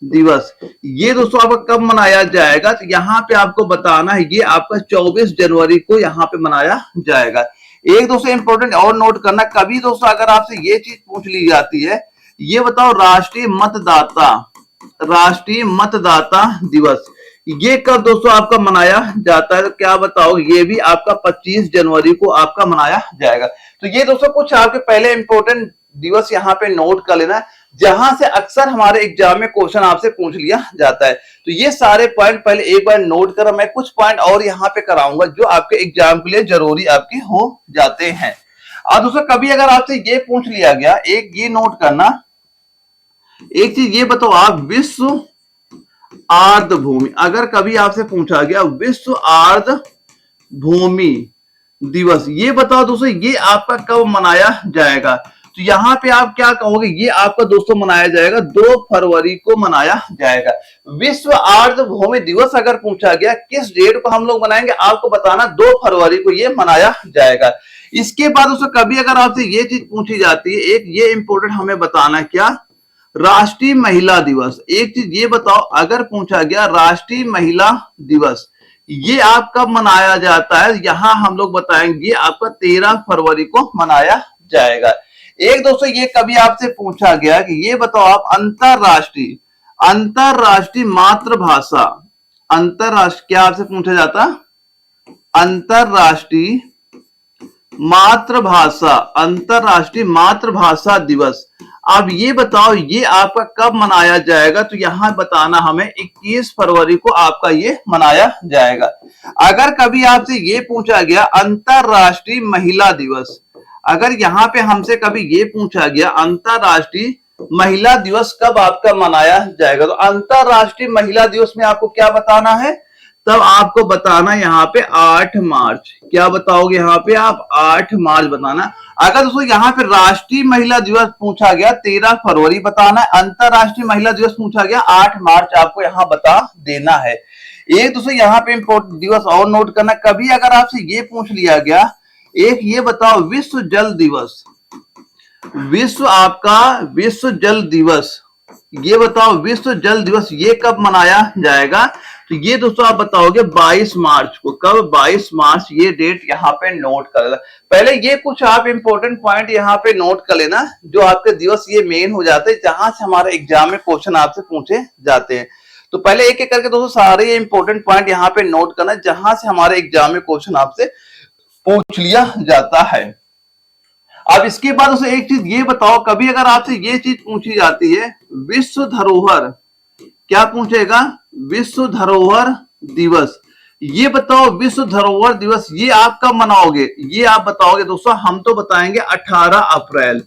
दिवस, ये दोस्तों आपका कब मनाया जाएगा? तो यहां पे आपको बताना है ये आपका 24 जनवरी को यहां पे मनाया जाएगा। एक दोस्तों इंपॉर्टेंट और नोट करना, कभी दोस्तों अगर आपसे ये चीज पूछ ली जाती है, ये बताओ राष्ट्रीय मतदाता दिवस ये कब दोस्तों आपका मनाया जाता है? तो क्या बताओ, ये भी आपका 25 जनवरी को आपका मनाया जाएगा। तो ये दोस्तों कुछ आपके पहले इंपॉर्टेंट दिवस यहां पे नोट कर लेना, जहां से अक्सर हमारे एग्जाम में क्वेश्चन आपसे पूछ लिया जाता है। तो ये सारे पॉइंट पहले एक बार नोट करो, मैं कुछ पॉइंट और यहां पे कराऊंगा जो आपके एग्जाम के लिए जरूरी आपके हो जाते हैं। और दोस्तों कभी अगर आपसे ये पूछ लिया गया, एक ये नोट करना, एक चीज ये बताओ आप, विश्व आर्द्र भूमि, अगर कभी आपसे पूछा गया विश्व आर्द्र भूमि दिवस, ये बताओ दोस्तों ये आपका कब मनाया जाएगा। तो यहाँ पे आप क्या कहोगे, ये आपका दोस्तों मनाया जाएगा 2 फरवरी को मनाया जाएगा। विश्व आर्द्र भूमि दिवस अगर पूछा गया किस डेट को हम लोग मनाएंगे, आपको बताना 2 फरवरी को ये मनाया जाएगा। इसके बाद दोस्तों कभी अगर आपसे ये चीज पूछी जाती है, एक ये इंपॉर्टेंट हमें बताना है, क्या, राष्ट्रीय महिला दिवस। एक चीज ये बताओ, अगर पूछा गया राष्ट्रीय महिला दिवस ये आप कब मनाया जाता है, यहां हम लोग बताएंगे आपका 13 फरवरी को मनाया जाएगा। एक दोस्तों ये कभी आपसे पूछा गया कि ये बताओ आप अंतरराष्ट्रीय अंतरराष्ट्रीय मातृभाषा, अंतरराष्ट्रीय क्या आपसे पूछा जाता, अंतरराष्ट्रीय मातृभाषा, अंतरराष्ट्रीय मातृभाषा दिवस, अब ये बताओ ये आपका कब मनाया जाएगा। तो यहां बताना हमें 21 फरवरी को आपका ये मनाया जाएगा। अगर कभी आपसे ये पूछा गया अंतरराष्ट्रीय महिला दिवस, अगर यहाँ पे हमसे कभी ये पूछा गया अंतरराष्ट्रीय महिला दिवस कब आपका मनाया जाएगा, तो अंतरराष्ट्रीय महिला दिवस में आपको क्या बताना है, तब आपको बताना यहाँ पे 8 मार्च, क्या बताओगे यहाँ पे आप 8 मार्च बताना। अगर दोस्तों यहाँ पे राष्ट्रीय महिला दिवस पूछा गया 13 फरवरी बताना है, अंतरराष्ट्रीय महिला दिवस पूछा गया 8 मार्च आपको यहाँ बता देना है। एक दोस्तों यहाँ पे इंपॉर्टेंट दिवस और नोट करना, कभी अगर आपसे ये पूछ लिया गया, एक ये बताओ विश्व जल दिवस, विश्व आपका विश्व जल दिवस, ये बताओ विश्व जल दिवस ये कब मनाया जाएगा। तो ये दोस्तों आप बताओगे 22 मार्च को, कब 22 मार्च, ये डेट यहाँ पे नोट कर लेना। पहले ये कुछ आप इंपॉर्टेंट पॉइंट यहाँ पे नोट कर लेना, जो आपके दिवस ये मेन हो जाते हैं जहां से हमारे एग्जाम में क्वेश्चन आपसे पूछे जाते हैं। तो पहले एक एक करके दोस्तों सारे इंपॉर्टेंट पॉइंट यहाँ पे नोट करना जहां से हमारे एग्जाम में क्वेश्चन आपसे पूछ लिया जाता है। अब इसके बाद उसे एक चीज ये बताओ, कभी अगर आपसे ये चीज पूछी जाती है विश्व धरोहर, क्या पूछेगा, विश्व धरोहर दिवस, ये बताओ विश्व धरोहर दिवस ये आप कब मनाओगे, ये आप बताओगे दोस्तों, हम तो बताएंगे 18 अप्रैल,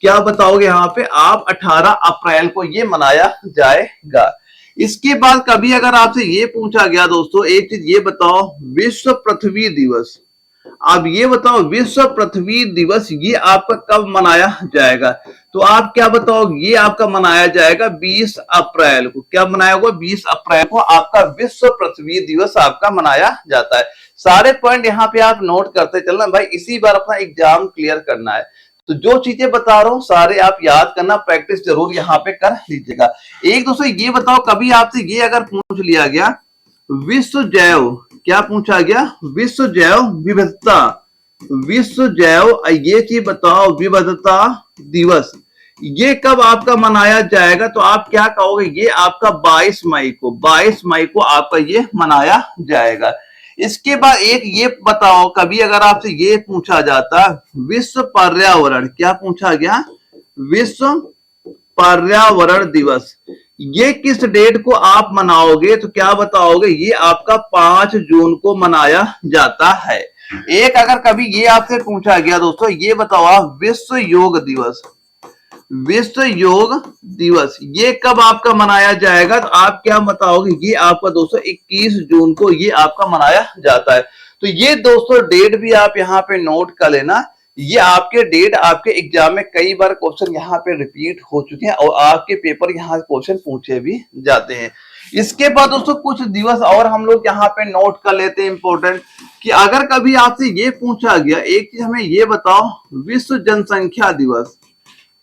क्या बताओगे यहाँ पे आप 18 अप्रैल को ये मनाया जाएगा। इसके बाद कभी अगर आपसे ये पूछा गया दोस्तों, एक चीज ये बताओ विश्व पृथ्वी दिवस, अब ये बताओ विश्व पृथ्वी दिवस ये आपका कब मनाया जाएगा। तो आप क्या बताओगे, ये आपका मनाया जाएगा 20 अप्रैल को, क्या मनाया होगा 20 अप्रैल को आपका विश्व पृथ्वी दिवस आपका मनाया जाता है। सारे पॉइंट यहाँ पे आप नोट करते चलना भाई, इसी बार अपना एग्जाम क्लियर करना है। तो जो चीजें बता रहा हूं सारे आप याद करना, प्रैक्टिस जरूर यहाँ पे कर लीजिएगा। एक दोस्तों ये बताओ, कभी आपसे ये अगर पूछ लिया गया विश्व जैव, क्या पूछा गया, विश्व जैव विविधता, विश्व जैव ये चीज बताओ विविधता दिवस ये कब आपका मनाया जाएगा। तो आप क्या कहोगे, ये आपका 22 मई को, 22 मई को आपका ये मनाया जाएगा। इसके बाद एक ये बताओ, कभी अगर आपसे ये पूछा जाता विश्व पर्यावरण, क्या पूछा गया, विश्व पर्यावरण दिवस ये किस डेट को आप मनाओगे। तो क्या बताओगे, ये आपका 5 जून को मनाया जाता है। एक अगर कभी ये आपसे पूछा गया दोस्तों, ये बताओ आप विश्व योग दिवस, विश्व योग दिवस ये कब आपका मनाया जाएगा। तो आप क्या बताओगे, ये आपका दोस्तों 21 जून को ये आपका मनाया जाता है। तो ये दोस्तों डेट भी आप यहाँ पे नोट कर लेना, ये आपके डेट आपके एग्जाम में कई बार क्वेश्चन यहाँ पे रिपीट हो चुके हैं और आपके पेपर यहाँ क्वेश्चन पूछे भी जाते हैं। इसके बाद दोस्तों कुछ दिवस और हम लोग यहाँ पे नोट कर लेते हैं इंपॉर्टेंट, कि अगर कभी आपसे ये पूछा गया, एक चीज हमें ये बताओ विश्व जनसंख्या दिवस,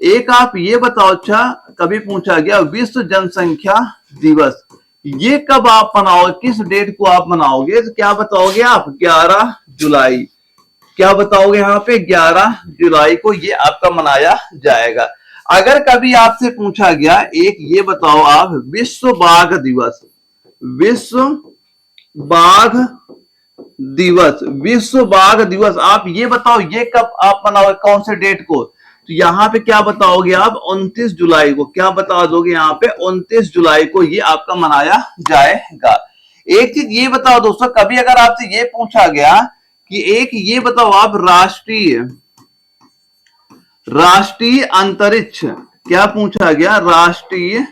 एक आप ये बताओ, अच्छा कभी पूछा गया विश्व जनसंख्या दिवस ये कब आप मनाओगे, किस डेट को आप मनाओगे। तो क्या बताओगे आप 11 जुलाई, क्या बताओगे यहाँ पे 11 जुलाई को ये आपका मनाया जाएगा। अगर कभी आपसे पूछा गया, एक ये बताओ आप विश्व बाघ दिवस, विश्व बाघ दिवस, विश्व बाघ दिवस आप ये बताओ ये कब आप मनाओगे, कौन से डेट को। तो यहाँ पे क्या बताओगे आप 29 जुलाई को, क्या बता दोगे यहाँ पे 29 जुलाई को ये आपका मनाया जाएगा। एक चीज ये बताओ दोस्तों, कभी अगर आपसे ये पूछा गया कि एक ये बताओ आप राष्ट्रीय अंतरिक्ष, क्या पूछा गया, राष्ट्रीय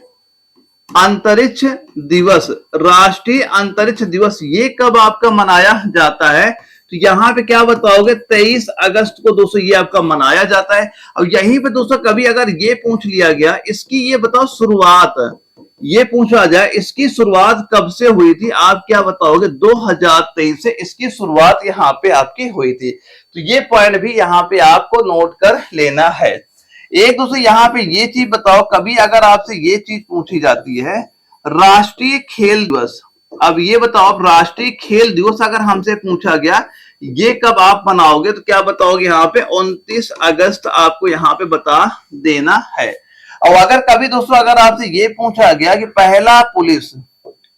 अंतरिक्ष दिवस, राष्ट्रीय अंतरिक्ष दिवस ये कब आपका मनाया जाता है? तो यहाँ पे क्या बताओगे, 23 अगस्त को दोस्तों ये आपका मनाया जाता है। और यहीं पे दोस्तों कभी अगर ये पूछ लिया गया, इसकी ये बताओ शुरुआत, ये पूछा जाए इसकी शुरुआत कब से हुई थी, आप क्या बताओगे? 2023 से इसकी शुरुआत यहाँ पे आपकी हुई थी। तो ये पॉइंट भी यहाँ पे आपको नोट कर लेना है। एक दोस्तों यहाँ पे ये चीज बताओ, कभी अगर आपसे ये चीज पूछी जाती है, राष्ट्रीय खेल दिवस, अब ये बताओ, अब राष्ट्रीय खेल दिवस अगर हमसे पूछा गया ये कब आप मनाओगे, तो क्या बताओगे यहाँ पे? 29 अगस्त आपको यहाँ पे बता देना है। और अगर कभी दोस्तों अगर आपसे ये पूछा गया कि पहला पुलिस,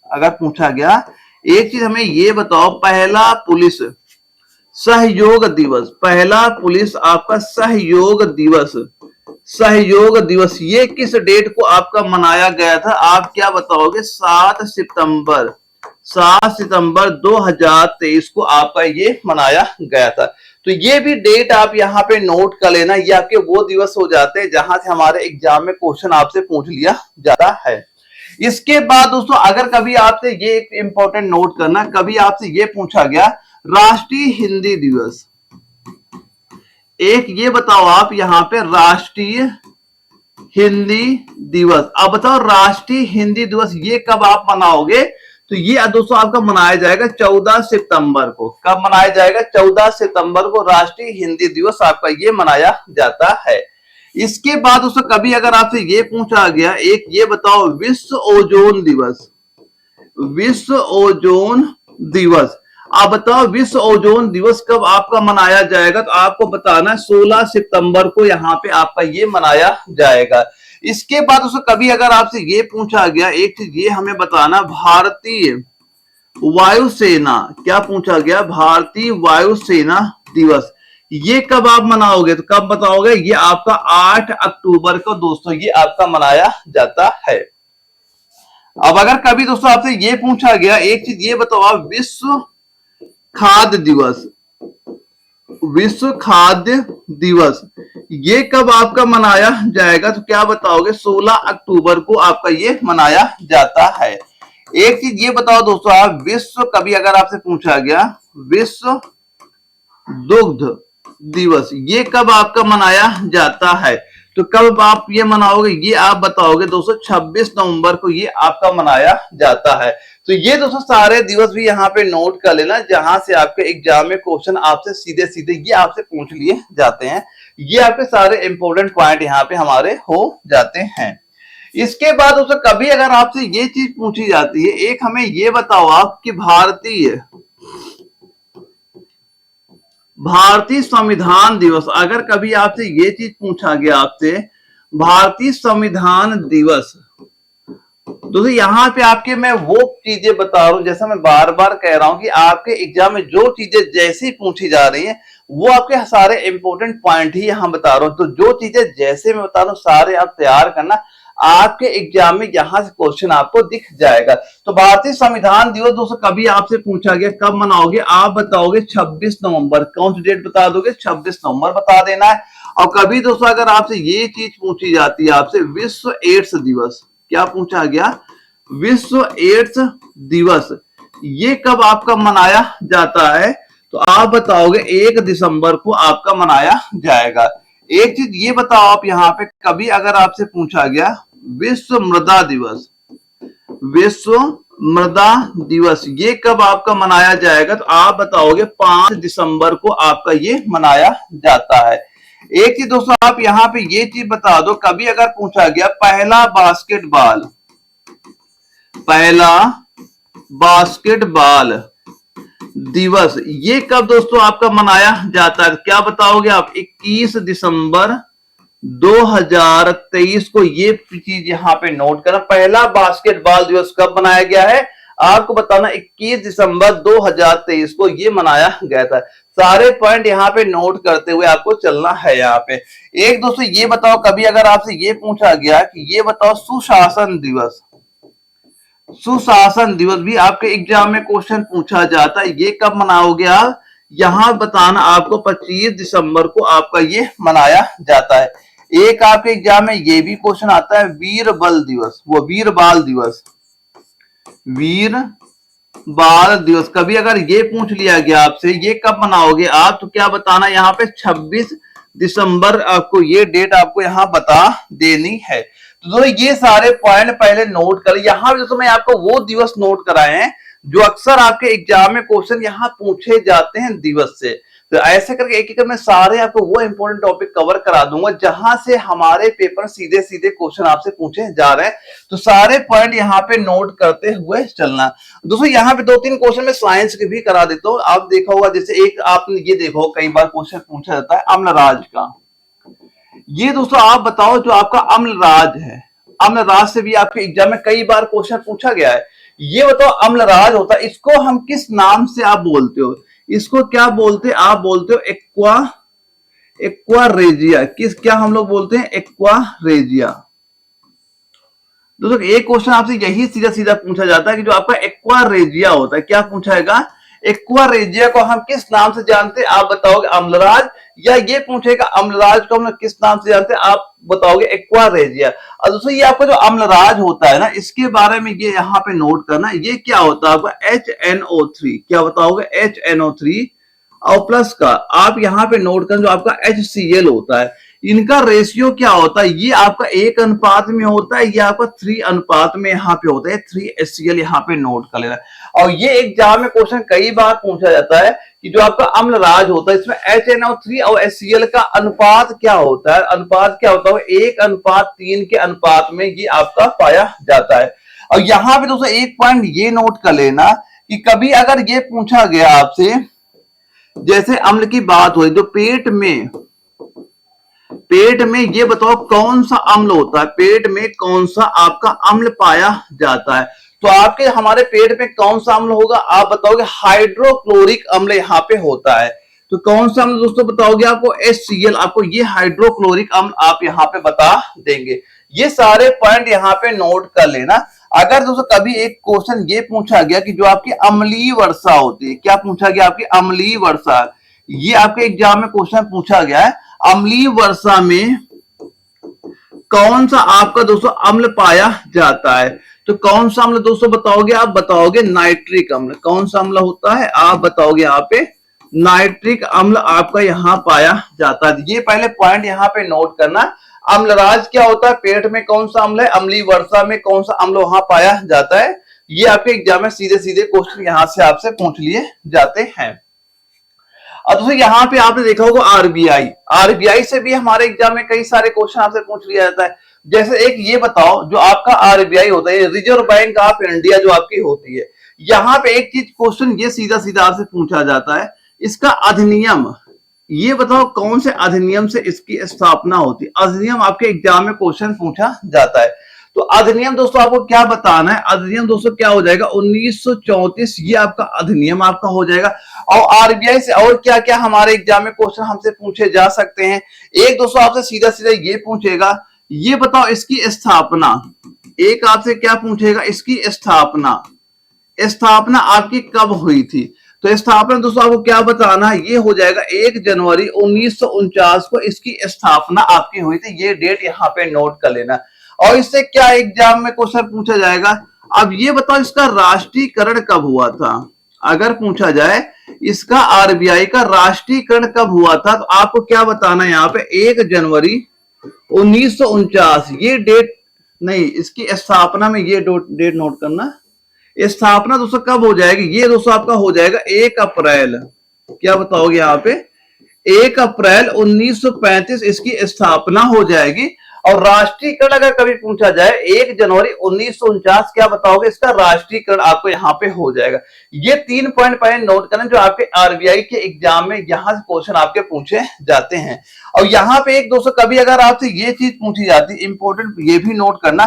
अगर पूछा गया एक चीज हमें ये बताओ, पहला पुलिस सहयोग दिवस, पहला पुलिस आपका सहयोग दिवस, सहयोग दिवस ये किस डेट को आपका मनाया गया था, आप क्या बताओगे? 7 सितंबर, 7 सितंबर 2023 को आपका ये मनाया गया था। तो ये भी डेट आप यहाँ पे नोट कर लेना, ये आपके वो दिवस हो जाते हैं जहां से हमारे एग्जाम में क्वेश्चन आपसे पूछ लिया जाता है। इसके बाद दोस्तों अगर कभी आपसे ये एक इंपॉर्टेंट नोट करना, कभी आपसे ये पूछा गया राष्ट्रीय हिंदी दिवस, एक ये बताओ आप यहाँ पे राष्ट्रीय हिंदी दिवस, अब बताओ राष्ट्रीय हिंदी दिवस ये कब आप मनाओगे? तो ये दोस्तों आपका मनाया जाएगा 14 सितंबर को। कब मनाया जाएगा? 14 सितंबर को राष्ट्रीय हिंदी दिवस आपका ये मनाया जाता है। इसके बाद दोस्तों कभी अगर आपसे ये पूछा गया, एक ये बताओ विश्व ओजोन दिवस, विश्व ओजोन दिवस, आप बताओ विश्व ओजोन दिवस कब आपका मनाया जाएगा? तो आपको बताना 16 सितंबर को यहाँ पे आपका ये मनाया जाएगा। इसके बाद उसको कभी अगर आपसे ये पूछा गया, एक चीज ये हमें बताना, भारतीय वायुसेना, क्या पूछा गया? भारतीय वायुसेना दिवस ये कब आप मनाओगे? तो कब बताओगे? ये आपका 8 अक्टूबर को दोस्तों ये आपका मनाया जाता है। अब अगर कभी दोस्तों आपसे ये पूछा गया, एक चीज ये बताओ आप, विश्व खाद्य दिवस, विश्व खाद्य दिवस ये कब आपका मनाया जाएगा? तो क्या बताओगे? 16 अक्टूबर को आपका ये मनाया जाता है। एक चीज ये बताओ दोस्तों आप, विश्व, कभी अगर आपसे पूछा गया विश्व दुग्ध दिवस ये कब आपका मनाया जाता है? तो कब आप ये मनाओगे? ये आप बताओगे दोस्तों 26 नवंबर को ये आपका मनाया जाता है। तो ये दोस्तों सारे दिवस भी यहाँ पे नोट कर लेना, जहां से आपके एग्जाम में क्वेश्चन आपसे सीधे सीधे ये आपसे पूछ लिए जाते हैं। ये आपके सारे इंपॉर्टेंट पॉइंट यहाँ पे हमारे हो जाते हैं। इसके बाद दोस्तों कभी अगर आपसे ये चीज पूछी जाती है, एक हमें ये बताओ आप कि भारतीय संविधान दिवस, अगर कभी आपसे ये चीज पूछा गया आपसे भारतीय संविधान दिवस, दोस्तों यहाँ पे आपके मैं वो चीजें बता रहा हूं, जैसा मैं बार बार कह रहा हूं कि आपके एग्जाम में जो चीजें जैसी पूछी जा रही हैं वो आपके सारे इंपॉर्टेंट पॉइंट ही यहाँ बता रहा हूं। तो जो चीजें जैसे मैं बता रहा हूं सारे आप तैयार करना, आपके एग्जाम में यहां से क्वेश्चन आपको दिख जाएगा। तो भारतीय संविधान दिवस दोस्तों कभी आपसे पूछा गया कब मनाओगे, आप बताओगे 26 नवंबर। कौन सी डेट बता दोगे? 26 नवंबर बता देना है। और कभी दोस्तों अगर आपसे ये चीज पूछी जाती है आपसे विश्व एड्स दिवस, क्या पूछा गया? विश्व एड्स दिवस ये कब आपका मनाया जाता है? तो आप बताओगे 1 दिसंबर को आपका मनाया जाएगा। एक चीज ये बताओ आप यहाँ पे, कभी अगर आपसे पूछा गया विश्व मृदा दिवस, विश्व मृदा दिवस ये कब आपका मनाया जाएगा? तो आप बताओगे 5 दिसंबर को आपका ये मनाया जाता है। एक चीज दोस्तों आप यहाँ पे ये चीज बता दो, कभी अगर पूछा गया पहला बास्केटबॉल, पहला बास्केटबॉल दिवस ये कब दोस्तों आपका मनाया जाता है? क्या बताओगे आप? 21 दिसंबर 2023 को ये चीज यहाँ पे नोट करना, पहला बास्केटबॉल दिवस कब मनाया गया है? आपको बताना 21 दिसंबर 2023 को ये मनाया गया था। सारे पॉइंट यहाँ पे नोट करते हुए आपको चलना है। यहाँ पे एक दोस्तों ये बताओ, कभी अगर आपसे ये पूछा गया कि ये बताओ सुशासन दिवस, सुशासन दिवस भी आपके एग्जाम में क्वेश्चन पूछा जाता है, ये कब मनाओगे आप? यहां बताना आपको 25 दिसंबर को आपका ये मनाया जाता है। एक आपके एग्जाम में ये भी क्वेश्चन आता है वीर बल दिवस, वो वीर बाल दिवस, वीर बाल दिवस। कभी अगर ये पूछ लिया गया आपसे ये कब मनाओगे आप, तो क्या बताना यहाँ पे 26 दिसंबर आपको ये डेट आपको यहाँ बता देनी है। तो दोस्तों ये सारे पॉइंट पहले नोट कर, यहाँ पे दोस्तों मैं आपको वो दिवस नोट कराए हैं जो अक्सर आपके एग्जाम में क्वेश्चन यहाँ पूछे जाते हैं दिवस से। तो ऐसे करके एक एक में सारे आपको वो इंपॉर्टेंट टॉपिक कवर करा दूंगा जहां से हमारे पेपर सीधे सीधे क्वेश्चन आपसे पूछे जा रहे हैं। तो सारे पॉइंट यहाँ पे नोट करते हुए चलना। दोस्तों यहाँ पे 2-3 क्वेश्चन में साइंस के भी करा देता हूँ। आप देखा होगा जैसे एक आपने ये देखो कई बार क्वेश्चन पूछा जाता है अम्लराज का। ये दोस्तों आप बताओ जो आपका अम्लराज है, अम्लराज से भी आपके एग्जाम में कई बार क्वेश्चन पूछा गया है। ये बताओ अम्लराज होता है, इसको हम किस नाम से आप बोलते हो, इसको क्या बोलते हैं आप, बोलते हो एक्वा रेजिया। किस क्या हम लोग बोलते हैं, एक्वा रेजिया। दोस्तों एक क्वेश्चन आपसे यही सीधा सीधा पूछा जाता है कि जो आपका एक्वा रेजिया होता है, क्या पूछाएगा, एक्वा रेजिया को हम किस नाम से जानते हैं, आप बताओगे अम्लराज, या ये पूछेगा अम्लराज को हम किस नाम से जानते हैं, आप बताओगे एक्वा रेजिया। और दोस्तों ये आपका जो अम्लराज होता है ना, इसके बारे में ये यहाँ पे नोट करना, ये क्या होता है आपका HNO3, क्या बताओगे HNO3 और प्लस का आप यहाँ पे नोट करना जो आपका HCl होता है, इनका रेशियो क्या होता है, ये आपका 1 अनुपात में होता है, ये आपका 3 अनुपात में यहाँ पे होता है, 3HCl यहाँ पे नोट कर लेना। और ये एग्जाम में क्वेश्चन कई बार पूछा जाता है कि जो आपका अम्लराज होता है इसमें HNO3 और HCl का अनुपात क्या होता है, अनुपात क्या होता है, 1:3 के अनुपात में ये आपका पाया जाता है। और यहाँ पे दोस्तों एक पॉइंट ये नोट कर लेना कि कभी अगर ये पूछा गया आपसे, जैसे अम्ल की बात हुई, जो पेट में ये बताओ कौन सा अम्ल होता है, पेट में कौन सा आपका अम्ल पाया जाता है, तो आपके हमारे पेट में कौन सा अम्ल होगा, आप बताओगे हाइड्रोक्लोरिक अम्ल यहाँ पे होता है। तो कौन सा अम्ल दोस्तों बताओगे, आपको HCl, आपको ये हाइड्रोक्लोरिक अम्ल आप यहाँ पे बता देंगे। ये सारे पॉइंट यहाँ पे नोट कर लेना। अगर दोस्तों कभी एक क्वेश्चन ये पूछा गया कि जो आपकी अम्लीय वर्षा होती है, क्या पूछा गया, आपकी अम्लीय वर्षा, ये आपके एग्जाम में क्वेश्चन पूछा गया है, अम्लीय वर्षा में कौन सा आपका दोस्तों अम्ल पाया जाता है, तो कौन सा अम्ल दोस्तों बताओगे, आप बताओगे नाइट्रिक अम्ल। कौन सा अम्ल होता है, आप बताओगे यहाँ पे नाइट्रिक अम्ल आपका यहाँ पाया जाता है। ये पहले पॉइंट यहाँ पे नोट करना। अम्लराज क्या होता है, पेट में कौन सा अम्ल है, अम्लीय वर्षा में कौन सा अम्ल वहां पाया जाता है। ये आपके एग्जाम में सीधे सीधे क्वेश्चन यहां से आपसे पूछ लिए जाते हैं। अब दोस्तों यहाँ पे आपने देखा होगा आरबीआई से भी हमारे एग्जाम में कई सारे क्वेश्चन आपसे पूछ लिया जाता है। जैसे एक ये बताओ जो आपका आरबीआई होता है, रिजर्व बैंक ऑफ इंडिया जो आपकी होती है, यहाँ पे एक चीज क्वेश्चन ये सीधा सीधा आपसे पूछा जाता है, इसका अधिनियम, ये बताओ कौन से अधिनियम से इसकी स्थापना होती है। अधिनियम आपके एग्जाम में क्वेश्चन पूछा जाता है। तो अधिनियम दोस्तों आपको क्या बताना है, अधिनियम दोस्तों क्या हो जाएगा 1934, ये आपका अधिनियम आपका हो जाएगा। और आरबीआई से और क्या क्या हमारे एग्जाम में क्वेश्चन हमसे पूछे जा सकते हैं, एक दोस्तों आपसे सीधा सीधा ये पूछेगा, ये बताओ इसकी स्थापना, एक आपसे क्या पूछेगा, इसकी स्थापना आपकी कब हुई थी। तो स्थापना दोस्तों आपको क्या बताना है, ये हो जाएगा 1 जनवरी 1949 को इसकी स्थापना आपकी हुई थी। ये डेट यहाँ पे नोट कर लेना। और इससे क्या एग्जाम में क्वेश्चन पूछा जाएगा, अब ये बताओ इसका राष्ट्रीयकरण कब हुआ था। अगर पूछा जाए इसका आरबीआई का राष्ट्रीयकरण कब हुआ था, तो आपको क्या बताना है यहाँ पे 1 जनवरी 1949, ये डेट नहीं, इसकी स्थापना में ये डेट नोट करना। स्थापना दोस्तों कब हो जाएगी, ये दोस्तों आपका हो जाएगा 1 अप्रैल, क्या बताओगे यहाँ पे 1 अप्रैल 1935 इसकी स्थापना हो जाएगी। और राष्ट्रीयकरण अगर कभी पूछा जाए 1 जनवरी 1949, क्या बताओगे, इसका राष्ट्रीयकरण आपको यहाँ पे हो जाएगा। ये 3 पॉइंट पहले नोट करना जो आपके आरबीआई के एग्जाम में यहाँ से क्वेश्चन आपके पूछे जाते हैं। और यहाँ पे एक दोस्तों कभी अगर आपसे ये चीज पूछी जाती, इंपॉर्टेंट ये भी नोट करना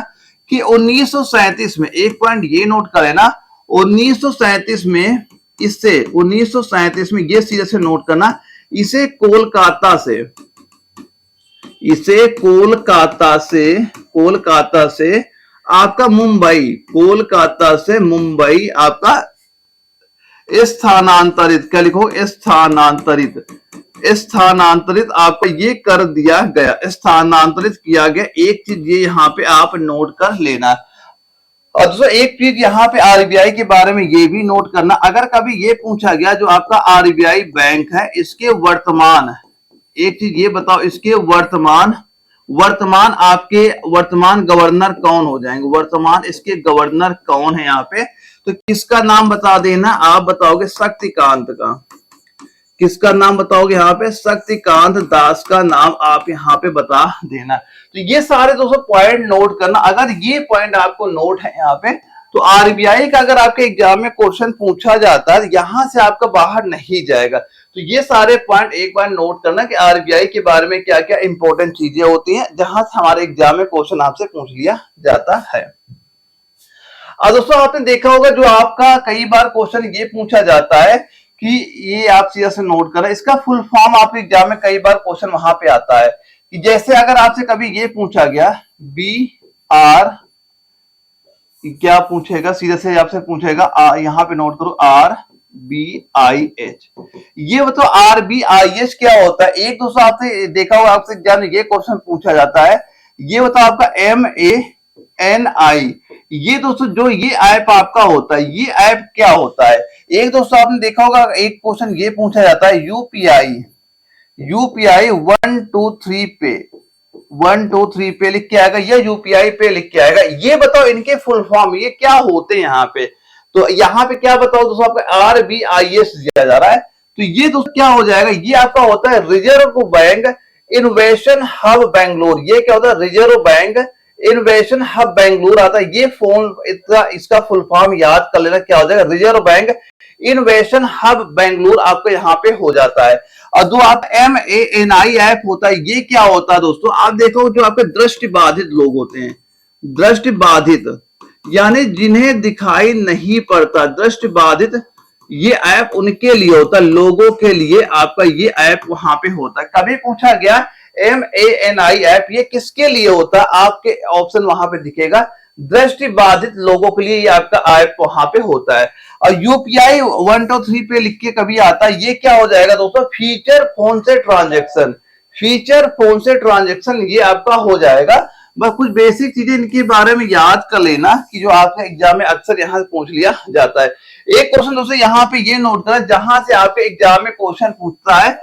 कि 1937 में, एक पॉइंट ये नोट करें ना, 1937 में, इससे 1937 में ये सीधे से नोट करना, इसे कोलकाता से आपका मुंबई, कोलकाता से मुंबई आपका स्थानांतरित, क्या लिखो, स्थानांतरित स्थानांतरित आपको ये कर दिया गया, स्थानांतरित किया गया। एक चीज ये यहाँ पे आप नोट कर लेना। और दोस्तों एक चीज यहाँ पे आरबीआई के बारे में ये भी नोट करना, अगर कभी ये पूछा गया जो आपका आरबीआई बैंक है इसके वर्तमान, एक चीज ये बताओ, इसके वर्तमान आपके वर्तमान गवर्नर कौन हो जाएंगे, वर्तमान इसके गवर्नर कौन है यहाँ पे, तो किसका नाम बता देना, आप बताओगे शक्तिकांत का। किसका नाम बताओगे यहाँ पे, शक्तिकांत दास का नाम आप यहाँ पे बता देना। तो ये सारे दोस्तों पॉइंट नोट करना। अगर ये पॉइंट आपको नोट है यहाँ पे, तो आरबीआई का अगर आपके एग्जाम में क्वेश्चन पूछा जाता है यहां से आपका बाहर नहीं जाएगा। तो ये सारे पॉइंट एक बार नोट करना कि आरबीआई के बारे में क्या क्या इंपॉर्टेंट चीजें होती हैं जहां से हमारे एग्जाम में क्वेश्चन आपसे पूछ लिया जाता है। और दोस्तों आपने देखा होगा जो आपका कई बार क्वेश्चन ये पूछा जाता है कि ये आप सीधा से नोट करें, इसका फुल फॉर्म आपके एग्जाम में कई बार क्वेश्चन वहां पे आता है कि जैसे अगर आपसे कभी ये पूछा गया BR, क्या पूछेगा, सीधे से आपसे पूछेगा यहाँ पे नोट करो RBIH, ये बताओ RBIH क्या होता है। एक दोस्तों आपसे देखा होगा आपसे एग्जाम में ये क्वेश्चन पूछा जाता है, ये बताओ आपका MANI, ये दोस्तों जो ये ऐप आपका होता है ये ऐप क्या होता है। एक दोस्तों आपने देखा होगा एक क्वेश्चन ये पूछा जाता है यूपीआई 1 2 3 पे, 1 2 3 पे लिख के आएगा या यूपीआई पे लिख के आएगा, ये बताओ इनके फुल फॉर्म ये क्या होते हैं यहाँ पे। तो यहाँ पे क्या बताओ दोस्तों आपका RBIS दिया जा रहा है, तो ये दोस्तों क्या हो जाएगा, ये आपका होता है reserve bank innovation hub Bangalore. ये क्या होता है, reserve bank innovation hub Bengaluru आता है। ये फोन इसका फुल फॉर्म याद कर लेना, क्या हो जाएगा, reserve bank innovation hub Bengaluru आपको यहाँ पे हो जाता है। और जो आप MANI ऐप होता है ये क्या होता है दोस्तों, आप देखो जो आपके दृष्टि बाधित लोग होते हैं, दृष्टि बाधित यानी जिन्हें दिखाई नहीं पड़ता, दृष्टि बाधित, ये ऐप उनके लिए होता है, लोगों के लिए आपका ये ऐप वहां पे होता है। कभी पूछा गया MANI ऐप ये किसके लिए होता है, आपके ऑप्शन वहां पे दिखेगा, दृष्टि बाधित लोगों के लिए ये आपका ऐप वहां पे होता है। और यूपीआई 1 2 3 पे लिख के कभी आता है, ये क्या हो जाएगा दोस्तों, फीचर फोन से ट्रांजैक्शन, फीचर फोन से ट्रांजैक्शन ये आपका हो जाएगा। बस कुछ बेसिक चीजें इनके बारे में याद कर लेना कि जो आपके एग्जाम में अक्सर यहाँ से पूछ लिया जाता है। एक क्वेश्चन दोस्तों यहाँ पे ये नोट करना, जहां से आपके एग्जाम में क्वेश्चन पूछता है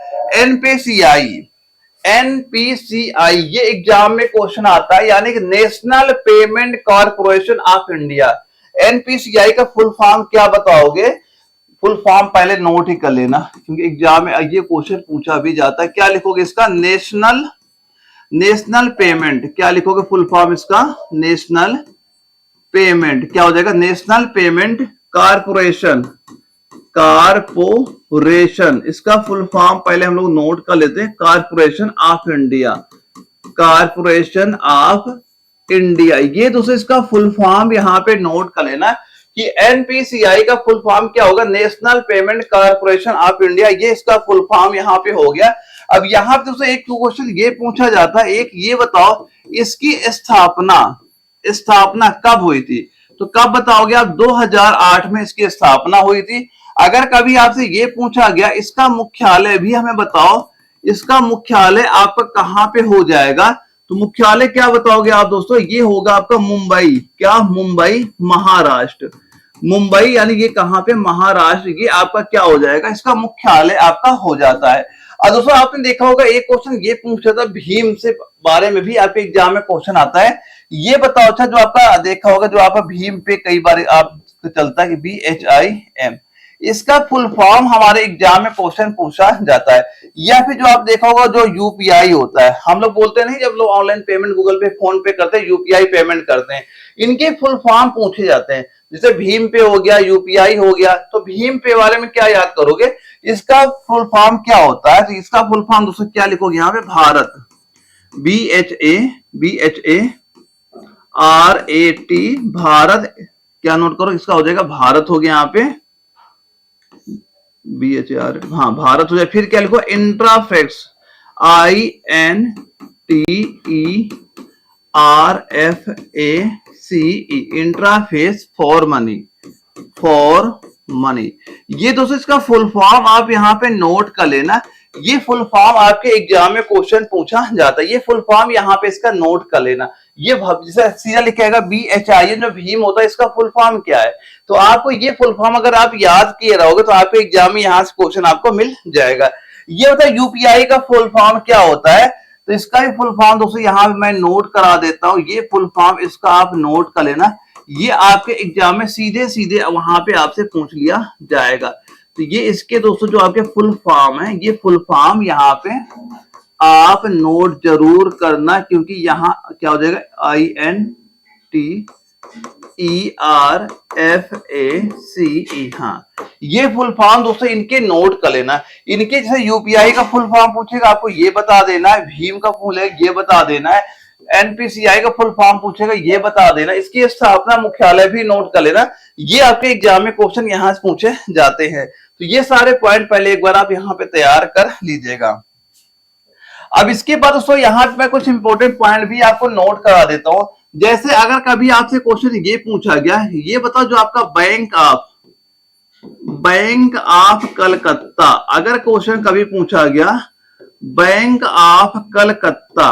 NPCI, ये एग्जाम में क्वेश्चन आता है, यानी कि national payment corporation of India. NPCI का फुल फॉर्म क्या बताओगे, फुल फॉर्म पहले नोट ही कर लेना क्योंकि एग्जाम में ये क्वेश्चन पूछा भी जाता है। क्या लिखोगे इसका, नेशनल पेमेंट, क्या लिखोगे फुल फॉर्म इसका, नेशनल पेमेंट, क्या हो जाएगा, नेशनल पेमेंट कारपोरेशन, इसका फुल फॉर्म पहले हम लोग नोट कर लेते हैं, corporation of India, corporation of India. ये दोस्तों इसका फुल फॉर्म यहाँ पे नोट कर लेना कि NPCI का फुल फॉर्म क्या होगा, national payment corporation of India, ये इसका फुल फॉर्म यहाँ पे हो गया। अब यहाँ पे दोस्तों एक क्वेश्चन ये पूछा जाता है, एक ये बताओ इसकी स्थापना कब हुई थी, तो कब बताओगे आप, 2008 में इसकी स्थापना हुई थी। अगर कभी आपसे ये पूछा गया इसका मुख्यालय भी हमें बताओ, इसका मुख्यालय आपका कहां पे हो जाएगा, तो मुख्यालय क्या बताओगे आप दोस्तों, ये होगा आपका मुंबई, क्या, मुंबई महाराष्ट्र, मुंबई यानी ये कहां पे, महाराष्ट्र, ये आपका क्या हो जाएगा, इसका मुख्यालय आपका हो जाता है। और दोस्तों आपने देखा होगा एक क्वेश्चन ये पूछा था भीम से बारे में भी आपके एग्जाम में क्वेश्चन आता है, ये बताओ अच्छा जो आपका देखा होगा जो आपका भीम पे कई बार आप चलता है कि BHIM, इसका फुल फॉर्म हमारे एग्जाम में क्वेश्चन पूछा जाता है। या फिर जो आप देखा होगा जो यूपीआई होता है, हम लोग बोलते नहीं जब लोग ऑनलाइन पेमेंट गूगल पे फोन पे करते हैं यूपीआई पेमेंट करते हैं, इनके फुल फॉर्म पूछे जाते हैं, जैसे भीम पे हो गया, यूपीआई हो गया। तो भीम पे वाले में क्या याद करोगे, इसका फुल फॉर्म क्या होता है, तो इसका फुल फॉर्म दोस्तों क्या लिखोगे यहाँ पे, भारत, BHARAT, भारत, क्या नोट करो, इसका हो जाएगा भारत हो गया यहाँ पे, BHAR, हाँ भारत हो जाए। फिर क्या लिखो, इंट्राफेक्स, INTERFACE, इंट्राफेस for money, for money. ये दोस्तों इसका फुल फॉर्म आप यहाँ पे नोट कर लेना। ये फुल फॉर्म आपके एग्जाम में क्वेश्चन पूछा जाता है, ये फुल फॉर्म यहाँ पे इसका नोट कर लेना। ये जैसे सीधा लिखेगा BHIN, जो भीम होता है इसका फुल फॉर्म क्या है, तो आपको ये फुल फॉर्म अगर आप याद किए रहोगे तो आपके एग्जाम में यहाँ से क्वेश्चन आपको मिल जाएगा। ये होता है यूपीआई का फुल फॉर्म क्या होता है, तो इसका भी फुल फॉर्म दोस्तों यहाँ पे मैं नोट करा देता हूँ। ये फुल फॉर्म इसका आप नोट कर लेना, ये आपके एग्जाम में सीधे सीधे वहां पे आपसे पूछ लिया जाएगा। तो ये इसके दोस्तों जो आपके फुल फॉर्म है, ये फुल फॉर्म यहाँ पे आप नोट जरूर करना, क्योंकि यहाँ क्या हो जाएगा INTERFACE। हाँ, ये फुल फॉर्म दोस्तों इनके नोट कर लेना। इनके जैसे यूपीआई का फुल फॉर्म पूछेगा आपको ये बता देना है, भीम का फुल है ये बता देना है, एनपीसीआई का फुल फॉर्म पूछेगा ये बता देना, इसकी स्थापना मुख्यालय भी नोट कर लेना। ये आपके एग्जाम में क्वेश्चन यहाँ से पूछे जाते हैं। तो ये सारे पॉइंट पहले एक बार आप यहाँ पे तैयार कर लीजिएगा। अब इसके बाद दोस्तों यहाँ पे मैं कुछ इंपॉर्टेंट पॉइंट भी आपको नोट करा देता हूं। जैसे अगर कभी आपसे क्वेश्चन ये पूछा गया, ये बताओ जो आपका बैंक ऑफ कलकत्ता, अगर क्वेश्चन कभी पूछा गया बैंक ऑफ कलकत्ता,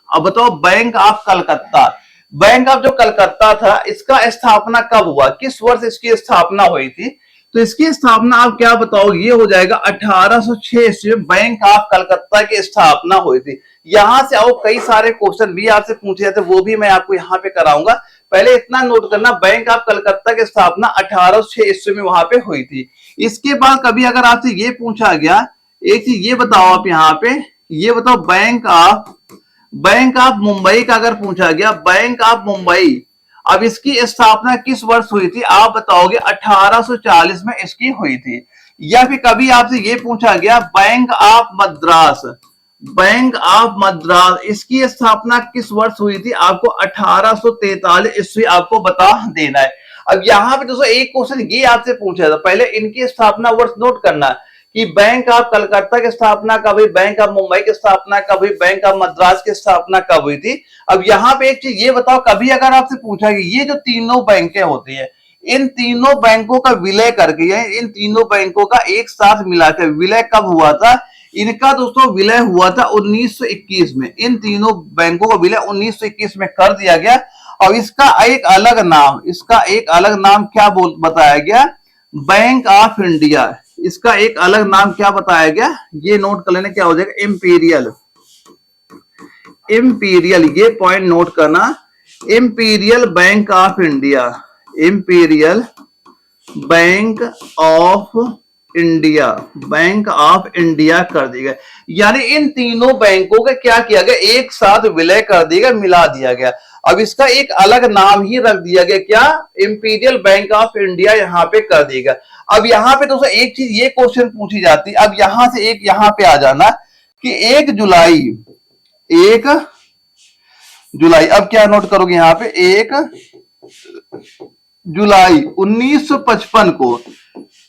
अब बताओ bank of Calcutta, bank of जो कलकत्ता था इसका स्थापना कब हुआ, किस वर्ष इसकी स्थापना हुई थी, तो इसकी स्थापना आप क्या बताओगे, ये हो जाएगा 1806 में बैंक ऑफ कलकत्ता की स्थापना हुई थी। यहां से आओ कई सारे क्वेश्चन भी आपसे पूछे जाते, वो भी मैं आपको यहाँ पे कराऊंगा। पहले इतना नोट करना, बैंक ऑफ कलकत्ता की स्थापना 1806 में वहां पे हुई थी। इसके बाद कभी अगर आपसे ये पूछा गया, एक चीज ये बताओ आप यहाँ पे, ये बताओ बैंक ऑफ मुंबई का अगर पूछा गया, बैंक ऑफ मुंबई, अब इसकी स्थापना किस वर्ष हुई थी, आप बताओगे 1840 में इसकी हुई थी। या फिर कभी आपसे ये पूछा गया बैंक ऑफ मद्रास, इसकी स्थापना किस वर्ष हुई थी, आपको 1843 ईस्वी आपको बता देना है। अब यहाँ पे दोस्तों एक क्वेश्चन ये आपसे पूछा था, पहले इनकी स्थापना वर्ष नोट करना कि बैंक ऑफ कलकत्ता की स्थापना कब हुई, बैंक ऑफ मुंबई की स्थापना कब हुई, बैंक ऑफ मद्रास की स्थापना कब हुई थी। अब यहाँ पे एक चीज ये बताओ, कभी अगर आपसे पूछा कि ये जो तीनों बैंकें होती है, इन तीनों बैंकों का विलय करके, इन तीनों बैंकों का एक साथ मिलाकर विलय कब हुआ था, इनका दोस्तों विलय हुआ था 1921 में। इन तीनों बैंकों का विलय 1921 में कर दिया गया। और इसका एक अलग नाम क्या बताया गया, बैंक ऑफ इंडिया, इसका एक अलग नाम क्या बताया गया, ये नोट कर लेना, क्या हो जाएगा इंपीरियल, ये पॉइंट नोट करना, imperial bank of India, imperial bank of India कर दिया गया। यानी इन तीनों बैंकों का क्या किया गया, एक साथ विलय कर दिया गया, मिला दिया गया। अब इसका एक अलग नाम ही रख दिया गया, क्या, इंपीरियल बैंक ऑफ इंडिया यहाँ पे कर दिया। अब यहाँ पे दोस्तों एक चीज ये क्वेश्चन पूछी जाती है, अब यहां से एक यहाँ पे आ जाना कि 1 जुलाई, अब क्या नोट करोगे यहाँ पे, 1 जुलाई 1955 को,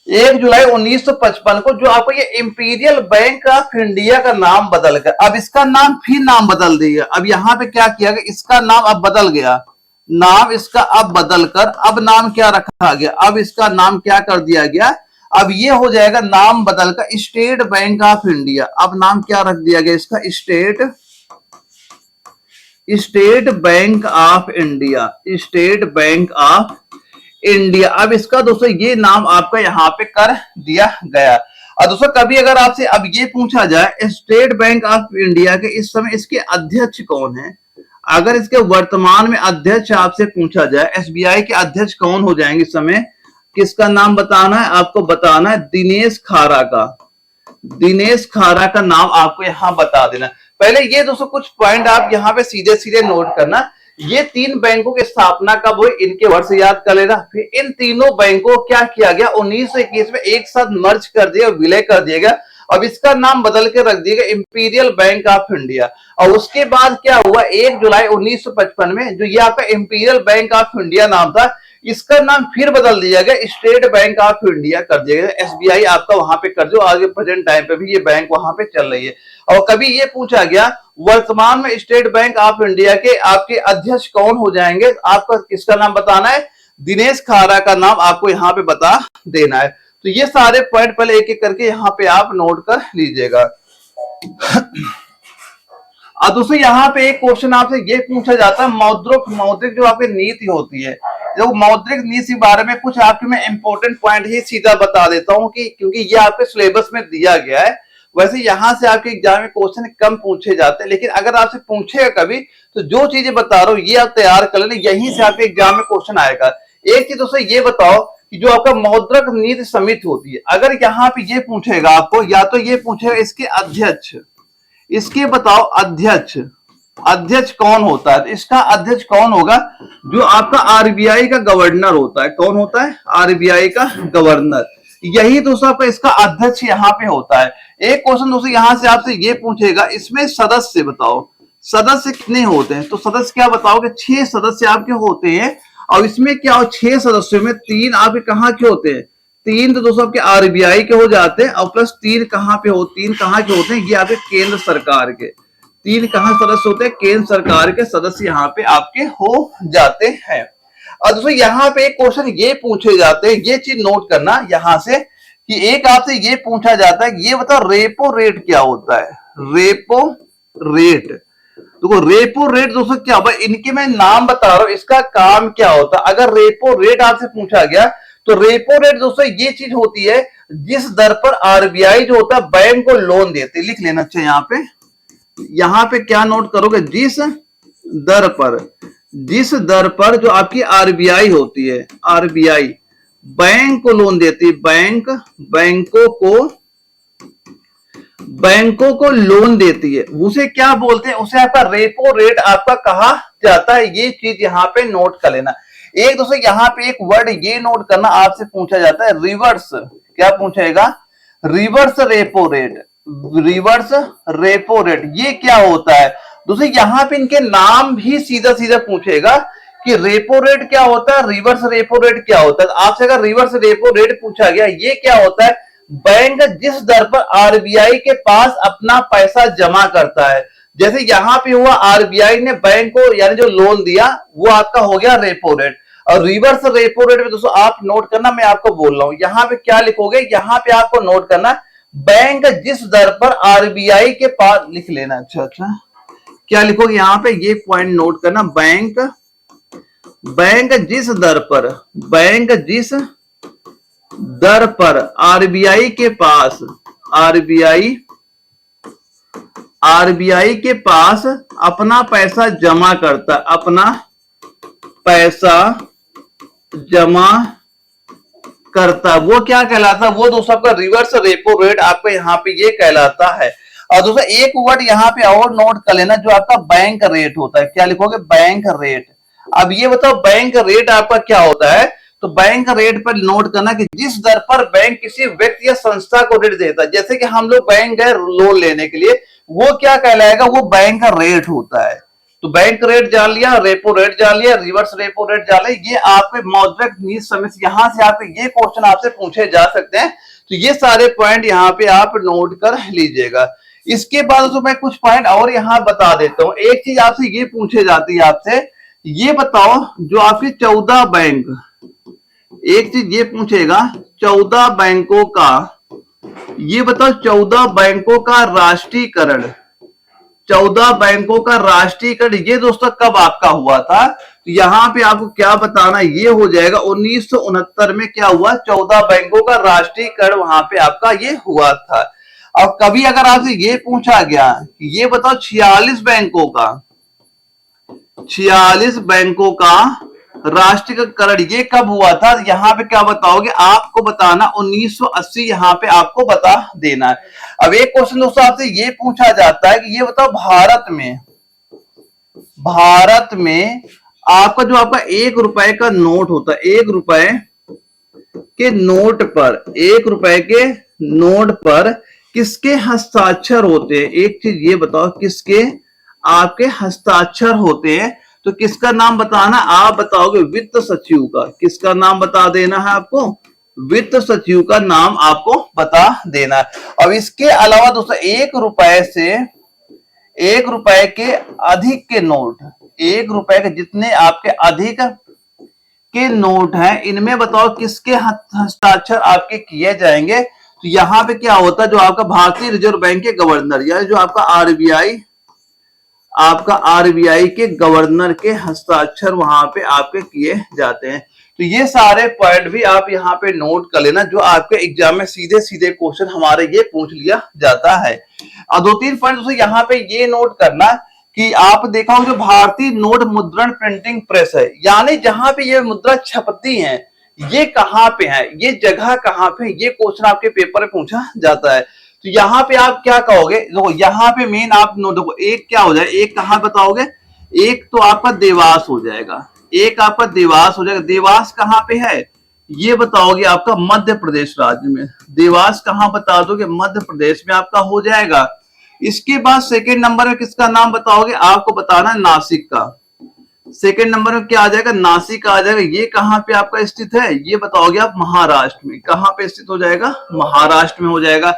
1 जुलाई 1955 को जो आपको ये इंपीरियल बैंक ऑफ इंडिया का नाम बदल गया। अब इसका नाम बदल दिया। अब यहाँ पे क्या किया गया, इसका नाम अब बदल गया, नाम इसका अब बदलकर अब नाम क्या रखा गया, अब इसका नाम क्या कर दिया गया, अब ये हो जाएगा नाम बदलकर स्टेट बैंक ऑफ इंडिया। अब नाम क्या रख दिया गया इसका, स्टेट बैंक ऑफ इंडिया, अब इसका दोस्तों ये नाम आपका यहाँ पे कर दिया गया। और दोस्तों कभी अगर आपसे अब ये पूछा जाए स्टेट बैंक ऑफ इंडिया के इस समय इसके अध्यक्ष कौन है, अगर इसके वर्तमान में अध्यक्ष आपसे पूछा जाए, एसबीआई के अध्यक्ष कौन हो जाएंगे इस समय, किसका नाम बताना है, आपको बताना है दिनेश खारा का नाम आपको यहाँ बता देना। पहले ये दोस्तों कुछ पॉइंट आप यहाँ पे सीधे सीधे नोट करना, ये 3 बैंकों की स्थापना कब हुई, इनके वर्ष याद कर लेना। फिर इन तीनों बैंकों को क्या किया गया, 1921 में एक साथ मर्ज कर दिया, विलय कर दिया गया। अब इसका नाम बदल के रख दिया गया इंपीरियल बैंक ऑफ इंडिया। और उसके बाद क्या हुआ, 1 जुलाई 1955 में जो ये आपका इंपीरियल बैंक ऑफ इंडिया नाम था, इसका नाम फिर बदल दिया गया, स्टेट बैंक ऑफ इंडिया कर दिया गया। एसबीआई आपका वहां पे कर दो, आगे प्रेजेंट टाइम पे भी ये बैंक वहां पे चल रही है। और कभी ये पूछा गया वर्तमान में स्टेट बैंक ऑफ इंडिया के आपके अध्यक्ष कौन हो जाएंगे, आपका किसका नाम बताना है, दिनेश खारा का नाम आपको यहाँ पे बता देना है। तो ये सारे पॉइंट पहले एक एक करके यहाँ पे आप नोट कर लीजिएगा। अब दोस्तों यहाँ पे एक क्वेश्चन आपसे ये पूछा जाता है, मौद्रिक जो आपकी नीति होती है, जो मौद्रिक नीति के बारे में कुछ आपके मैं इंपॉर्टेंट पॉइंट ही सीधा बता देता हूँ कि क्योंकि ये आपके सिलेबस में दिया गया है। वैसे यहाँ से आपके एग्जाम में क्वेश्चन कम पूछे जाते हैं, लेकिन अगर आपसे पूछेगा कभी तो जो चीजें बता रहा हूँ ये आप तैयार कर लें, यहीं से आपके एग्जाम में क्वेश्चन आएगा। एक चीज दोस्तों ये बताओ कि जो आपका मौद्रिक नीति समिति होती है, अगर यहाँ पे ये पूछेगा आपको, या तो ये पूछेगा इसके अध्यक्ष, इसके बताओ अध्यक्ष, अध्यक्ष कौन होता है? इसका अध्यक्ष कौन होगा? जो आपका आरबीआई का गवर्नर होता है। कौन होता है? आरबीआई का गवर्नर। यही दोस्तों आपका इसका अध्यक्ष यहाँ पे होता है। एक क्वेश्चन दोस्तों यहाँ से आपसे ये पूछेगा, इसमें सदस्य बताओ, सदस्य कितने होते हैं? तो सदस्य क्या बताओगे? 6 सदस्य आपके होते हैं। और इसमें क्या हो, 6 सदस्यों में 3 आपके कहाँ के होते हैं? 3 तो दोस्तों आपके आरबीआई के हो जाते हैं, और प्लस 3 कहाँ पे हो, 3 कहाँ के होते हैं? ये आपके केंद्र सरकार के। 3 कहाँ सदस्य होते हैं? केंद्र सरकार के सदस्य यहाँ पे आपके हो जाते हैं। और दोस्तों यहाँ पे एक क्वेश्चन ये पूछे जाते हैं, ये चीज नोट करना यहाँ से, कि एक आपसे ये पूछा जाता है, ये बताओ रेपो रेट क्या होता है? रेपो रेट, तो रेपो रेट दोस्तों क्या होगा? इनके मैं नाम बता रहा हूं, इसका काम क्या होता है। अगर रेपो रेट आपसे पूछा गया तो रेपो रेट दोस्तों ये चीज होती है जिस दर पर आरबीआई जो होता है बैंक को लोन देते। लिख लेना चाहिए यहाँ पे क्या नोट करोगे? जिस दर पर जो आपकी आरबीआई होती है, आरबीआई बैंक को लोन देती है, बैंकों को लोन देती है, उसे क्या बोलते हैं? उसे आपका रेपो रेट आपका कहा जाता है। ये चीज यहाँ पे नोट कर लेना। एक दोस्तों यहाँ पे एक वर्ड ये नोट करना, आपसे पूछा जाता है रिवर्स। क्या पूछेगा? Reverse repo rate. Reverse repo rate ये क्या होता है? दोस्तों यहाँ पे इनके नाम भी सीधा सीधा पूछेगा कि रेपो रेट क्या होता है, रिवर्स रेपो रेट क्या होता है। आपसे अगर रिवर्स रेपो रेट पूछा गया, ये क्या होता है? बैंक जिस दर पर आरबीआई के पास अपना पैसा जमा करता है। जैसे यहाँ पे हुआ, आरबीआई ने बैंक को यानी जो लोन दिया वो आपका हो गया रेपो रेट। और रिवर्स रेपो रेट में दोस्तों आप नोट करना, मैं आपको बोल रहा हूं, यहाँ पे क्या लिखोगे? यहाँ पे आपको नोट करना, बैंक जिस दर पर आरबीआई के पास, लिख लेना। अच्छा, क्या लिखोगे यहाँ पे? ये पॉइंट नोट करना, बैंक जिस दर पर आरबीआई के पास अपना पैसा जमा करता, अपना पैसा जमा करता, वो क्या कहलाता? वो दोस्तों आपका रिवर्स रेपो रेट आपका यहाँ पे ये कहलाता है। और दोस्तों एक वर्ड यहाँ पे और नोट कर लेना, जो आपका बैंक रेट होता है। क्या लिखोगे? Bank rate. अब ये बताओ बैंक रेट आपका क्या होता है? तो बैंक रेट पर नोट करना कि जिस दर पर बैंक किसी व्यक्ति या संस्था को ऋण देता है, जैसे कि हम लोग बैंक गए लोन लेने के लिए, वो क्या कहलाएगा? वो बैंक का रेट होता है। तो बैंक रेट जान लिया, रेपो रेट जान लिया, रिवर्स रेपो रेट जान लिया। ये आपके मौद्रिक नीति समिति, यहाँ से आपके ये क्वेश्चन आपसे पूछे जा सकते हैं। तो ये सारे पॉइंट यहाँ पे आप नोट कर लीजिएगा। इसके बाद तो मैं कुछ पॉइंट और यहाँ बता देता हूँ। एक चीज आपसे ये पूछे जाती है, आपसे ये बताओ, जो आपके 14 बैंक, एक चीज ये पूछेगा 14 बैंकों का, ये बताओ 14 बैंकों का राष्ट्रीयकरण, 14 बैंकों का राष्ट्रीयकरण ये दोस्तों कब आपका हुआ था? तो यहाँ पे आपको क्या बताना, ये हो जाएगा 1969 में क्या हुआ? 14 बैंकों का राष्ट्रीयकरण वहां पे आपका ये हुआ था। और कभी अगर आपसे ये पूछा गया कि ये बताओ 46 बैंकों का राष्ट्रीयकरण ये कब हुआ था? यहाँ पे क्या बताओगे? आपको बताना 1980, यहाँ पे आपको बता देना है। अब एक क्वेश्चन दोस्तों आपसे ये पूछा जाता है कि ये बताओ भारत में आपका जो आपका 1 रुपए का नोट होता है, 1 रुपए के नोट पर किसके हस्ताक्षर होते हैं? एक चीज ये बताओ, किसके आपके हस्ताक्षर होते हैं? तो किसका नाम बताना? आप बताओगे वित्त सचिव का। किसका नाम बता देना है आपको? वित्त सचिव का नाम आपको बता देना है। अब इसके अलावा दोस्तों 1 रुपए के अधिक के नोट, 1 रुपए के जितने आपके अधिक के नोट हैं, इनमें बताओ किसके हस्ताक्षर आपके किए जाएंगे। तो यहाँ पे क्या होता है, जो आपका भारतीय रिजर्व बैंक के गवर्नर या जो आपका आरबीआई के गवर्नर के हस्ताक्षर वहां पे आपके किए जाते हैं। तो ये सारे पॉइंट भी आप यहाँ पे नोट कर लेना, जो आपके एग्जाम में सीधे सीधे क्वेश्चन हमारे ये पूछ लिया जाता है। और 2-3 पॉइंट दोस्तों यहाँ पे ये नोट करना कि आप देखा हो जो भारतीय नोट मुद्रण प्रिंटिंग प्रेस है, यानी जहां पे ये मुद्रा छपती है, ये कहाँ पे है, ये जगह कहाँ पे, ये क्वेश्चन आपके पेपर में पूछा जाता है। तो यहाँ पे आप क्या कहोगे, देखो यहाँ पे मेन आप देखो एक क्या हो जाए, एक कहाँ बताओगे, एक तो आपका देवास हो जाएगा, एक आपका देवास हो जाएगा। देवास कहाँ पे है ये बताओगे आपका मध्य प्रदेश राज्य में, देवास कहाँ बता दोगे, मध्य प्रदेश में आपका हो जाएगा। इसके बाद सेकेंड नंबर में किसका नाम बताओगे, आपको बताना है नासिक का। सेकेंड नंबर में क्या आ जाएगा, नासिक आ जाएगा। ये कहाँ पे आपका स्थित है, ये बताओगे आप महाराष्ट्र में। कहाँ पे स्थित हो जाएगा, महाराष्ट्र में हो जाएगा।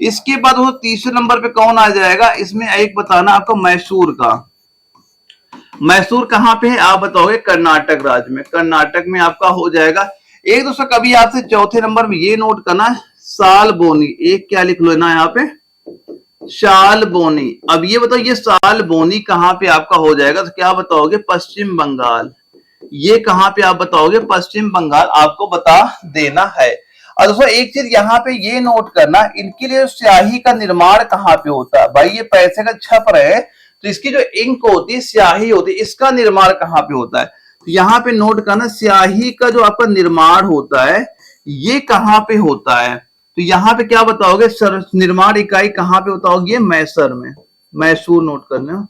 इसके बाद वो तीसरे नंबर पे कौन आ जाएगा, इसमें एक बताना आपको मैसूर का। मैसूर कहाँ पे है आप बताओगे, कर्नाटक राज्य में, कर्नाटक में आपका हो जाएगा। एक दोस्तों कभी आपसे चौथे नंबर में ये नोट करना है, सालबोनी, एक क्या लिख लो ना यहाँ पे, शालबोनी। अब ये बताओ ये सालबोनी कहाँ पे आपका हो जाएगा, तो क्या बताओगे, पश्चिम बंगाल। ये कहाँ पे आप बताओगे, पश्चिम बंगाल आपको बता देना है। और दोस्तों एक चीज यहाँ पे ये नोट करना, इनके लिए स्याही का निर्माण कहाँ पे होता है, भाई ये पैसे का छप रहे हैं तो इसकी जो इंक होती है, स्याही होती है, इसका निर्माण कहाँ पे होता है। तो यहाँ पे नोट करना, स्याही का जो आपका निर्माण होता है ये कहाँ पे होता है। तो यहाँ पे क्या बताओगे, निर्माण इकाई कहाँ पे बताओगे, मैसूर में, मैसूर नोट करना।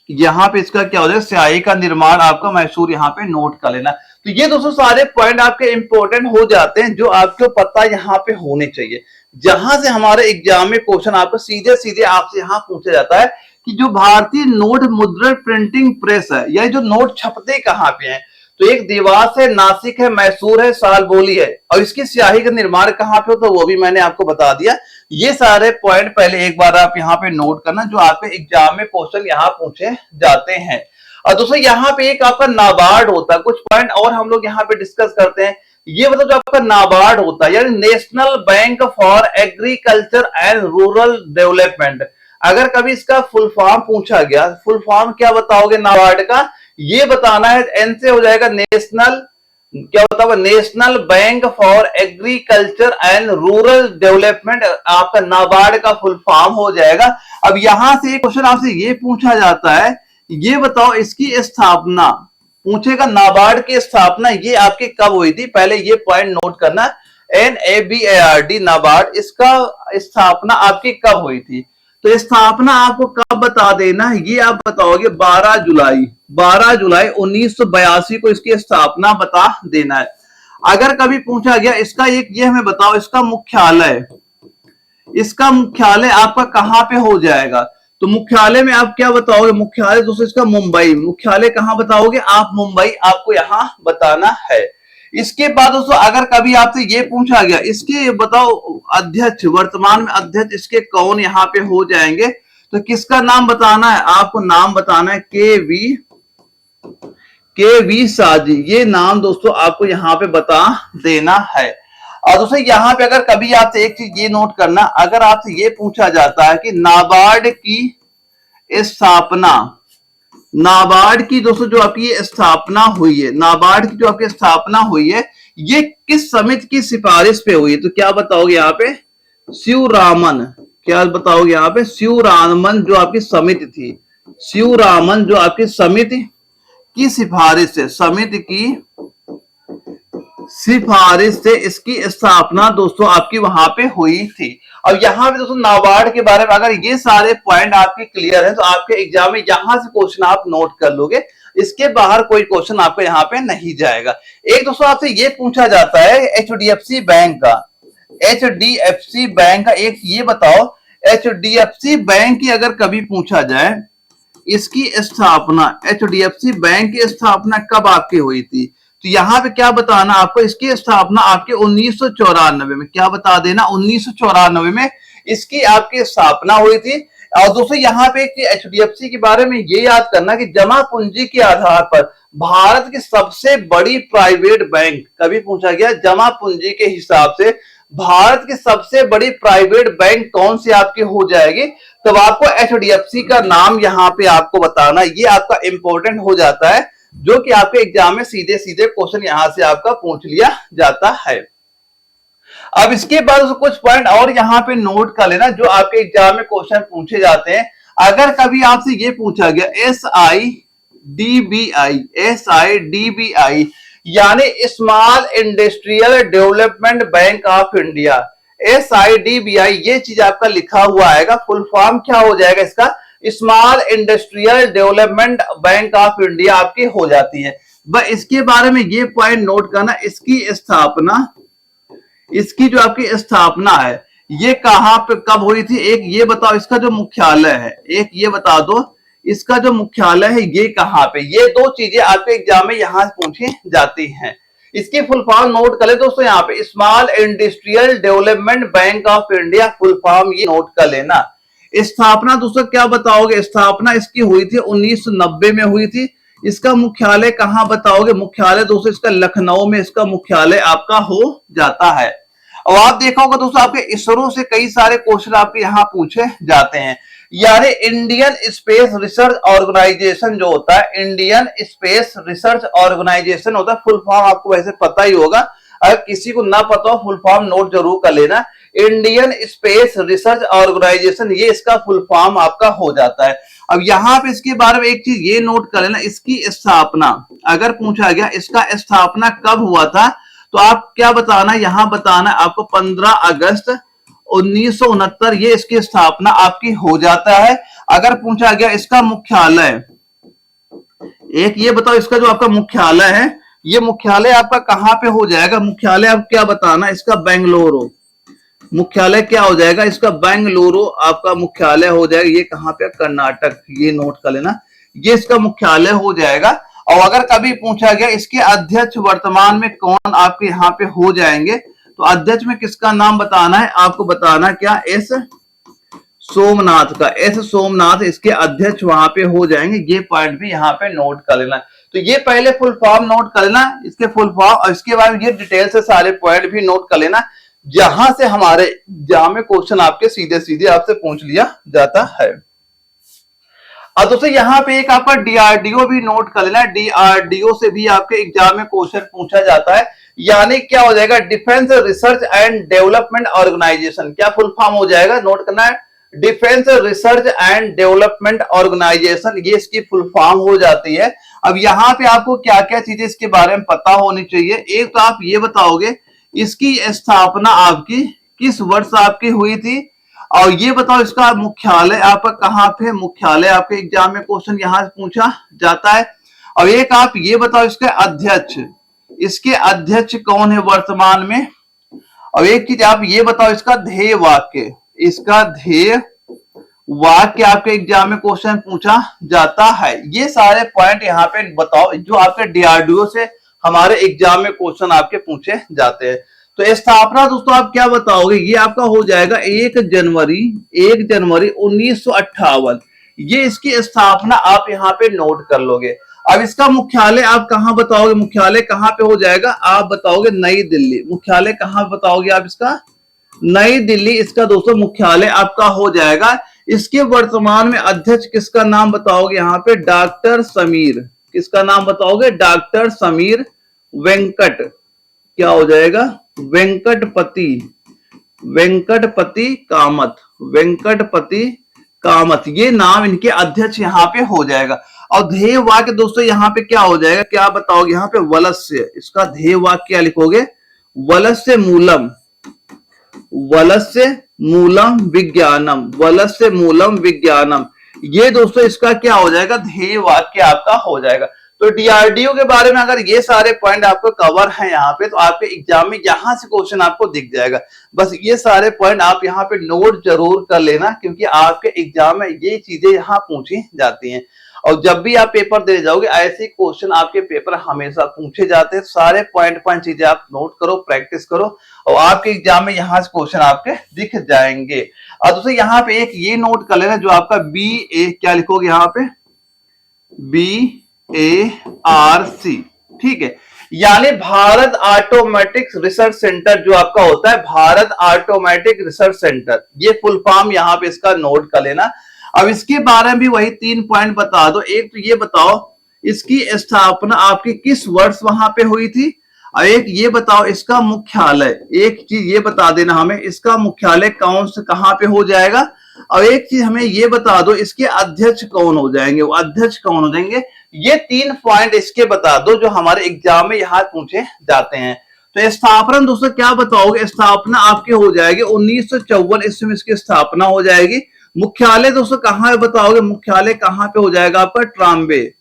यहाँ पे इसका क्या हो जाएगा, स्याही का निर्माण आपका मैसूर, यहाँ पे नोट कर लेना। तो ये दोस्तों सारे पॉइंट आपके इंपॉर्टेंट हो जाते हैं, जो आपको पता यहाँ पे होने चाहिए, जहां से हमारे एग्जाम में क्वेश्चन आपको सीधे सीधे आपसे यहाँ पूछा जाता है कि जो भारतीय नोट मुद्रण प्रिंटिंग प्रेस है, या जो नोट छपते कहाँ पे हैं। तो एक देवास है, नासिक है, मैसूर है, सालबोली है, और इसकी स्याही का निर्माण कहाँ पे होता है वो भी मैंने आपको बता दिया। ये सारे पॉइंट पहले एक बार आप यहाँ पे नोट करना, जो आपके एग्जाम में क्वेश्चन यहाँ पूछे जाते हैं। और दोस्तों यहाँ पे एक आपका नाबार्ड होता है, कुछ पॉइंट और हम लोग यहाँ पे डिस्कस करते हैं। ये मतलब जो आपका नाबार्ड होता है, यानी national bank for agriculture and rural development. अगर कभी इसका फुल फॉर्म पूछा गया, फुल फॉर्म क्या बताओगे नाबार्ड का, ये बताना है। एन से हो जाएगा नेशनल, क्या बताओगे, national bank for agriculture and rural development, आपका नाबार्ड का फुल फॉर्म हो जाएगा। अब यहां से एक क्वेश्चन आपसे ये पूछा जाता है, ये बताओ इसकी स्थापना पूछेगा, नाबार्ड की स्थापना ये आपकी कब हुई थी, पहले ये पॉइंट नोट करना, NABARD नाबार्ड, इसका स्थापना आपकी कब हुई थी। तो स्थापना आपको कब बता देना, ये आप बताओगे 12 जुलाई 1982 को इसकी स्थापना बता देना है। अगर कभी पूछा गया इसका एक ये हमें बताओ, इसका मुख्यालय आपका कहाँ पे हो जाएगा। तो मुख्यालय में आप क्या बताओगे, मुख्यालय दोस्तों इसका मुंबई, मुख्यालय कहाँ बताओगे आप, मुंबई आपको यहाँ बताना है। इसके बाद दोस्तों अगर कभी आपसे ये पूछा गया, इसके बताओ अध्यक्ष, वर्तमान में अध्यक्ष इसके कौन यहाँ पे हो जाएंगे, तो किसका नाम बताना है, आपको नाम बताना है के वी साजी। ये नाम दोस्तों आपको यहाँ पे बता देना है। और दोस्तों यहाँ पे अगर कभी आपसे एक चीज ये नोट करना, अगर आपसे ये पूछा जाता है कि नाबार्ड की स्थापना, नाबार्ड की दोस्तों जो आपकी स्थापना हुई है, नाबार्ड की जो आपकी स्थापना हुई है, ये किस समिति की सिफारिश पे हुई है, तो क्या बताओगे यहाँ पे, शिवरामन। क्या बताओगे यहाँ पे, शिवरामन जो आपकी समिति थी, शिवरामन जो आपकी समिति की सिफारिश से, समिति की सिफारिश से इसकी स्थापना दोस्तों आपकी वहां पे हुई थी। अब यहाँ पे दोस्तों नाबार्ड के बारे में अगर ये सारे पॉइंट आपके क्लियर हैं, तो आपके एग्जाम में यहां से क्वेश्चन आप नोट कर लोगे, इसके बाहर कोई क्वेश्चन आपको यहाँ पे नहीं जाएगा। एक दोस्तों आपसे ये पूछा जाता है HDFC बैंक का, HDFC बैंक का एक ये बताओ, HDFC बैंक की अगर कभी पूछा जाए, इसकी स्थापना, HDFC बैंक की स्थापना कब आपकी हुई थी, तो यहाँ पे क्या बताना आपको, इसकी स्थापना आपके 1994 में, क्या बता देना, 1994 में इसकी आपकी स्थापना हुई थी। और दोस्तों यहाँ पे कि एचडीएफसी के बारे में ये याद करना कि जमा पूंजी के आधार पर भारत की सबसे बड़ी प्राइवेट बैंक, कभी पूछा गया जमा पूंजी के हिसाब से भारत की सबसे बड़ी प्राइवेट बैंक कौन सी आपकी हो जाएगी, तब आपको एचडीएफसी का नाम यहाँ पे आपको बताना, ये आपका इंपॉर्टेंट हो जाता है, जो कि आपके एग्जाम में सीधे सीधे क्वेश्चन यहां से आपका पूछ लिया जाता है। अब इसके बाद कुछ पॉइंट और यहाँ पे नोट कर लेना जो आपके एग्जाम में क्वेश्चन पूछे जाते हैं। अगर कभी आपसे ये पूछा गया SIDBI यानी small industrial development bank of India, SIDBI ये चीज आपका लिखा हुआ आएगा, फुल फॉर्म क्या हो जाएगा इसका, small industrial development bank of India आपकी हो जाती है। बस इसके बारे में ये पॉइंट नोट करना, इसकी जो आपकी स्थापना है ये कहां पे कब हुई थी, एक ये बताओ इसका जो मुख्यालय है, एक ये बता दो इसका जो मुख्यालय है ये कहां पे, ये दो चीजें आपके एग्जाम में यहां से पूछी जाती हैं। इसकी फुल फॉर्म नोट कर ले दोस्तों, यहाँ पे small industrial development bank of India, full form ये नोट कर लेना। स्थापना दोस्तों क्या बताओगे, स्थापना इसकी हुई थी 1990 में हुई थी। इसका मुख्यालय कहां बताओगे, मुख्यालय दोस्तों इसका लखनऊ में इसका मुख्यालय आपका हो जाता है। और आप देखा होगा दोस्तों आपके इसरो से कई सारे क्वेश्चन आपके यहाँ पूछे जाते हैं, यानी इंडियन स्पेस रिसर्च ऑर्गेनाइजेशन जो होता है, इंडियन स्पेस रिसर्च ऑर्गेनाइजेशन होता है, फुल फॉर्म आपको वैसे पता ही होगा, अगर किसी को ना पता हो फुल फॉर्म नोट जरूर कर लेना, इंडियन स्पेस रिसर्च ऑर्गेनाइजेशन ये इसका फुल फॉर्म आपका हो जाता है। अब यहाँ पे इसके बारे में एक चीज ये नोट कर लेना, इसकी स्थापना अगर पूछा गया इसका स्थापना कब हुआ था, तो आप क्या बताना, यहां बताना आपको 15 अगस्त 1969 ये इसकी स्थापना आपकी हो जाता है। अगर पूछा गया इसका मुख्यालय, एक ये बताओ इसका जो आपका मुख्यालय है ये मुख्यालय आपका कहां पे हो जाएगा, मुख्यालय आप क्या बताना, इसका बेंगलुरु, मुख्यालय क्या हो जाएगा इसका, बेंगलुरु आपका मुख्यालय हो जाएगा। ये कहां पे, कर्नाटक, ये नोट कर लेना, ये इसका मुख्यालय हो जाएगा। और अगर कभी पूछा गया इसके अध्यक्ष वर्तमान में कौन आपके यहाँ पे हो जाएंगे, तो अध्यक्ष में किसका नाम बताना है आपको, बताना क्या, एस सोमनाथ का, एस सोमनाथ इसके अध्यक्ष वहां पे हो जाएंगे। ये पॉइंट भी यहाँ पे नोट कर लेना। तो ये पहले फुल फॉर्म नोट कर लेना, इसके फुल फॉर्म, और इसके बाद ये डिटेल से सारे पॉइंट भी नोट कर लेना, जहां से हमारे एग्जाम में क्वेश्चन आपके सीधे सीधे आपसे पूछ लिया जाता है। अब दोस्तों यहाँ पे एक आपका डीआरडीओ भी नोट कर लेना, डीआरडीओ से भी आपके एग्जाम में क्वेश्चन पूछा जाता है, यानी क्या हो जाएगा, defence research and development organisation, क्या फुल फॉर्म हो जाएगा, नोट करना है, defence research and development organisation, ये इसकी फुल फॉर्म हो जाती है। अब यहाँ पे आपको क्या क्या चीजें इसके बारे में पता होनी चाहिए, एक तो आप ये बताओगे इसकी स्थापना आपकी किस वर्ष आपकी हुई थी, और ये बताओ इसका मुख्यालय आपका कहां पे, मुख्यालय आपके एग्जाम में क्वेश्चन यहां से पूछा जाता है। और एक आप ये बताओ इसके अध्यक्ष, इसके अध्यक्ष कौन है वर्तमान में। और एक चीज आप ये बताओ इसका ध्येय वाक्य, इसका ध्येय वाक्य आपके एग्जाम में क्वेश्चन पूछा जाता है। ये सारे पॉइंट यहाँ पे बताओ जो आपके डीआरडीओ से हमारे एग्जाम में क्वेश्चन आपके पूछे जाते हैं। तो स्थापना दोस्तों आप क्या बताओगे, ये आपका हो जाएगा 1 जनवरी 1958, ये इसकी स्थापना आप यहाँ पे नोट कर लोगे। अब इसका मुख्यालय आप कहां बताओगे, मुख्यालय कहां पे हो जाएगा, आप बताओगे नई दिल्ली, मुख्यालय कहां बताओगे आप इसका, नई दिल्ली इसका दोस्तों मुख्यालय आपका हो जाएगा। इसके वर्तमान में अध्यक्ष किसका नाम बताओगे, यहाँ पे डॉक्टर समीर, किसका नाम बताओगे, डॉक्टर समीर वेंकट, क्या हो जाएगा, वेंकटपति, वेंकटपति कामत, वेंकटपति कामत, ये नाम इनके अध्यक्ष यहाँ पे हो जाएगा। और ध्येय वाक्य दोस्तों यहाँ पे क्या हो जाएगा, क्या बताओगे यहाँ पे, वलस्य, इसका ध्येय वाक्य क्या लिखोगे, वलस्य मूलम, वलस्य मूलम विज्ञानम, वलस्य मूलम विज्ञानम, ये दोस्तों इसका क्या हो जाएगा, ध्येय वाक्य आपका हो जाएगा। तो डीआरडीओ के बारे में अगर ये सारे पॉइंट आपको कवर है यहाँ पे, तो आपके एग्जाम में यहां से क्वेश्चन आपको दिख जाएगा। बस ये सारे पॉइंट आप यहाँ पे नोट जरूर कर लेना, क्योंकि आपके एग्जाम में ये चीजें यहाँ पूछी जाती हैं। और जब भी आप पेपर दे जाओगे ऐसे क्वेश्चन आपके पेपर हमेशा पूछे जाते हैं। सारे पॉइंट पॉइंट चीजें आप नोट करो, प्रैक्टिस करो और आपके एग्जाम में यहाँ से क्वेश्चन आपके दिख जाएंगे। और दोस्तों यहाँ पे एक ये नोट कर लेना, जो आपका BA क्या लिखोगे यहाँ पे, BARC, ठीक है, यानी भारत ऑटोमेटिक रिसर्च सेंटर जो आपका होता है, भारत ऑटोमेटिक रिसर्च सेंटर, ये फुल फॉर्म यहाँ पे इसका नोट कर लेना। अब इसके बारे में भी वही 3 पॉइंट बता दो। एक तो ये बताओ इसकी स्थापना आपकी किस वर्ष वहां पे हुई थी, और एक ये बताओ इसका मुख्यालय, एक चीज ये बता देना हमें, इसका मुख्यालय कौन से कहां पे हो जाएगा, और एक चीज हमें ये बता दो इसके अध्यक्ष कौन हो जाएंगे, वो अध्यक्ष कौन हो जाएंगे। ये 3 पॉइंट इसके बता दो जो हमारे एग्जाम में यहाँ पूछे जाते हैं। तो स्थापना दोस्तों क्या बताओगे, स्थापना आपकी हो जाएगी 1954 ईस्वी में इसकी स्थापना हो जाएगी। मुख्यालय दोस्तों कहां बताओगे, मुख्यालय कहां पे हो जाएगा आपका, ट्राम्बे,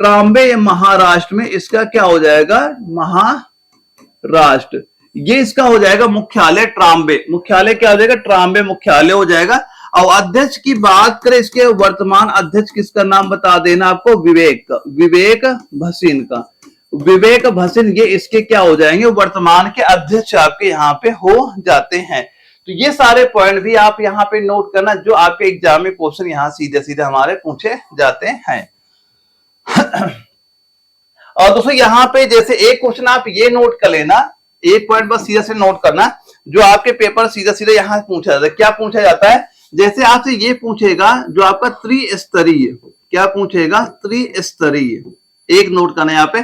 ट्राम्बे महाराष्ट्र में इसका क्या हो जाएगा, महाराष्ट्र, ये इसका हो जाएगा मुख्यालय ट्राम्बे, मुख्यालय क्या हो जाएगा, ट्राम्बे मुख्यालय हो जाएगा। और अध्यक्ष की बात करें, इसके वर्तमान अध्यक्ष किसका नाम बता देना आपको, विवेक भसीन का, विवेक भसीन, ये इसके क्या हो जाएंगे, वर्तमान के अध्यक्ष आपके यहाँ पे हो जाते हैं। तो ये सारे पॉइंट भी आप यहाँ पे नोट करना, जो आपके एग्जाम में क्वेश्चन यहाँ सीधे सीधे हमारे पूछे जाते हैं। और दोस्तों यहाँ पे जैसे एक क्वेश्चन आप ये नोट कर लेना, एक पॉइंट बस सीधा से नोट करना, जो आपके पेपर सीधा सीधा यहाँ पूछा जाता है। क्या पूछा जाता है, जैसे आपसे ये पूछेगा जो आपका त्रिस्तरीय, क्या पूछेगा, त्रिस्तरीय, एक नोट करना यहाँ पे,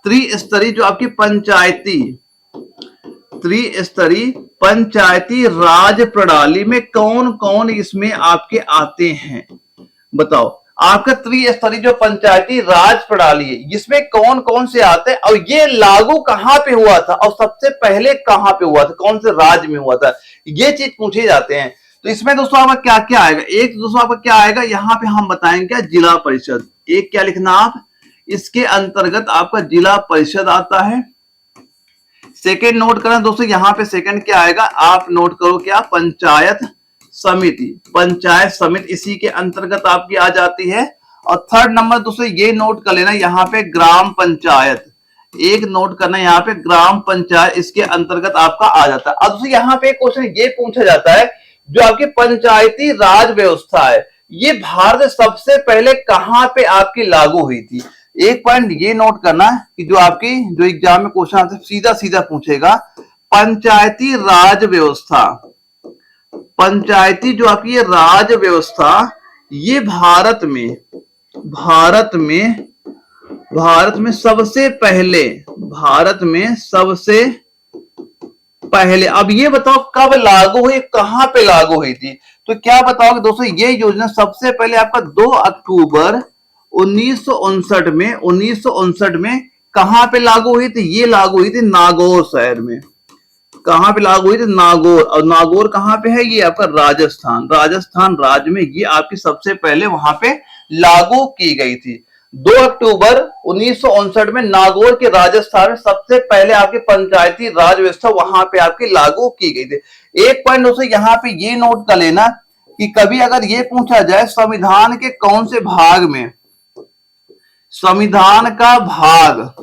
त्रिस्तरीय जो आपकी पंचायती, त्रिस्तरीय पंचायती राज प्रणाली में कौन कौन इसमें आपके आते हैं, बताओ। आपका त्रिस्तरीय जो पंचायती राज प्रणाली है, इसमें कौन कौन से आते हैं, और ये लागू कहां पे हुआ था, और सबसे पहले कहां पे हुआ था, कौन से राज्य में हुआ था, ये चीज पूछे जाते हैं। तो इसमें दोस्तों आपका क्या क्या आएगा, एक दोस्तों आपका क्या आएगा, यहाँ पे हम बताएंगे क्या, जिला परिषद, एक क्या लिखना आप, इसके अंतर्गत आपका जिला परिषद आता है। सेकेंड नोट करना दोस्तों, यहाँ पे सेकेंड क्या आएगा, आप नोट करो क्या, पंचायत समिति, पंचायत समिति इसी के अंतर्गत आपकी आ जाती है। और थर्ड नंबर दोस्तों ये नोट कर लेना, यहाँ पे ग्राम पंचायत, एक नोट करना यहाँ पे, ग्राम पंचायत इसके अंतर्गत आपका आ जाता है। अब दोस्तों यहाँ पे क्वेश्चन ये पूछा जाता है, जो आपकी पंचायती राज व्यवस्था है, ये भारत सबसे पहले कहां पे आपकी लागू हुई थी। एक पॉइंट ये नोट करना कि जो आपकी जो एग्जाम में क्वेश्चन सीधा सीधा पूछेगा, पंचायती राज व्यवस्था, पंचायती जो आपकी ये राज व्यवस्था, ये भारत में सबसे पहले, भारत में सबसे पहले, अब ये बताओ कब लागू हुई, कहां पे लागू हुई थी। तो क्या बताओगे दोस्तों, ये योजना सबसे पहले आपका 2 अक्टूबर 1959 में कहां पे लागू हुई थी, ये लागू हुई थी नागौर शहर में। कहां पे लागू हुई थी, नागौर, और नागौर कहां पे है, ये आपका राजस्थान, राजस्थान राज्य में ये आपकी सबसे पहले वहां पे लागू की गई थी। 2 अक्टूबर 1959 में नागौर के राजस्थान में सबसे पहले आपकी पंचायती राज व्यवस्था वहां पे आपकी लागू की गई थी। एक पॉइंट दोस्तों यहाँ पे ये नोट कर लेना कि कभी अगर ये पूछा जाए संविधान के कौन से भाग में, संविधान का भाग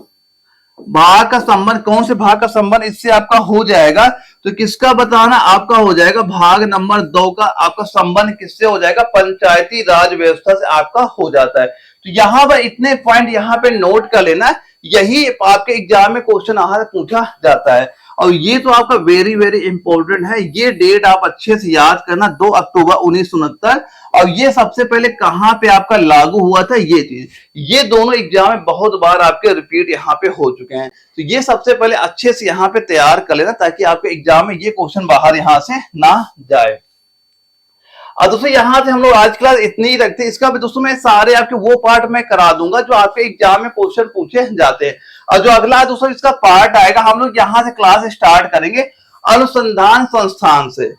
का संबंध, कौन से भाग का संबंध इससे आपका हो जाएगा, तो किसका बताना, आपका हो जाएगा भाग नंबर 2 का आपका संबंध किससे हो जाएगा, पंचायती राज व्यवस्था से आपका हो जाता है। तो यहां पर इतने पॉइंट यहाँ पे नोट कर लेना, यही आपके एग्जाम में क्वेश्चन आहार पूछा जाता है। और ये तो आपका वेरी वेरी इंपॉर्टेंट है, ये डेट आप अच्छे से याद करना, 2 अक्टूबर 1969, और ये सबसे पहले कहां पे आपका लागू हुआ था, ये चीज, ये दोनों एग्जाम में बहुत बार आपके रिपीट यहाँ पे हो चुके हैं। तो ये सबसे पहले अच्छे से यहाँ पे तैयार कर लेना, ताकि आपके एग्जाम में ये क्वेश्चन बाहर यहाँ से ना जाए। और दोस्तों यहाँ से हम लोग आज क्लास इतनी ही रखते हैं। इसका भी दोस्तों मैं सारे आपके वो पार्ट मैं करा दूंगा जो आपके एग्जाम में क्वेश्चन पूछे जाते हैं। और जो अगला दोस्तों इसका पार्ट आएगा, हम लोग यहाँ से क्लास स्टार्ट करेंगे अनुसंधान संस्थान से।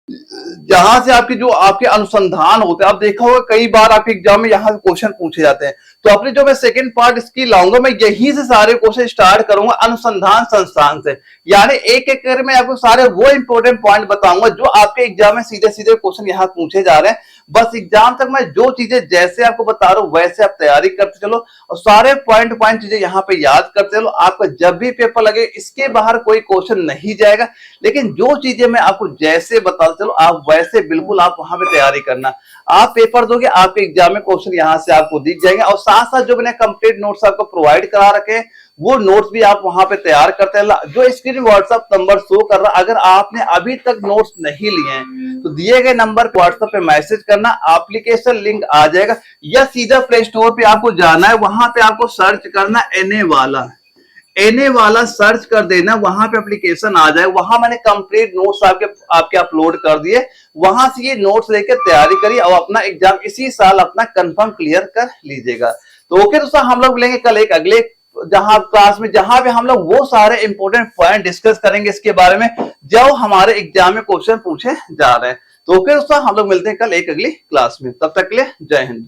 जहां से आपके जो आपके अनुसंधान होते हैं, आप देखा होगा कई बार आपके एग्जाम में यहाँ से क्वेश्चन पूछे जाते हैं। तो अपने जो मैं सेकंड पार्ट इसकी लाऊंगा, मैं यहीं से सारे क्वेश्चन स्टार्ट करूंगा अनुसंधान संस्थान से, यानी एक एक कर मैं आपको सारे वो इंपॉर्टेंट पॉइंट बताऊंगा जो आपके एग्जाम में सीधे सीधे क्वेश्चन यहाँ पूछे जा रहे हैं। बस एग्जाम तक मैं जो चीजें जैसे आपको बता रहा हूँ वैसे आप तैयारी करते चलो और सारे पॉइंट पॉइंट चीजें यहाँ पे याद करते चलो। आपका जब भी पेपर लगे इसके बाहर कोई क्वेश्चन नहीं जाएगा, लेकिन जो चीजें मैं आपको जैसे बता चलो आप वैसे बिल्कुल आप वहां पे तैयारी करना। आप पेपर दोगे आपके एग्जाम में क्वेश्चन यहाँ से आपको दिख जाएंगे, और साथ साथ जो मैंने कंप्लीट नोट्स आपको प्रोवाइड करा रखे हैं वो नोट्स भी आप वहां पे तैयार करते हैं। जो स्क्रीन व्हाट्सएप नंबर शो कर रहा, अगर आपने अभी तक नोट्स नहीं लिए हैं तो दिए गए नंबर पे व्हाट्सएप पे मैसेज करना, एप्लीकेशन लिंक आ जाएगा, या सीधा प्ले स्टोर पे आपको जाना है, वहां पे आपको सर्च करना एनए वाला सर्च कर देना, वहां पे एप्लीकेशन आ जाए, वहां मैंने कंप्लीट नोट्स आपके अपलोड कर दिए, वहां से ये नोट्स लेकर तैयारी करिए और अपना एग्जाम इसी साल अपना कंफर्म क्लियर कर लीजिएगा। तो ओके दोस्तों, हम लोग मिलेंगे कल एक अगले जहां क्लास में, जहां पे हम लोग वो सारे इंपॉर्टेंट पॉइंट डिस्कस करेंगे इसके बारे में जो हमारे एग्जाम में क्वेश्चन पूछे जा रहे हैं। तो ओके दोस्तों, हम लोग मिलते हैं कल एक अगली क्लास में, तब तक के लिए जय हिंद।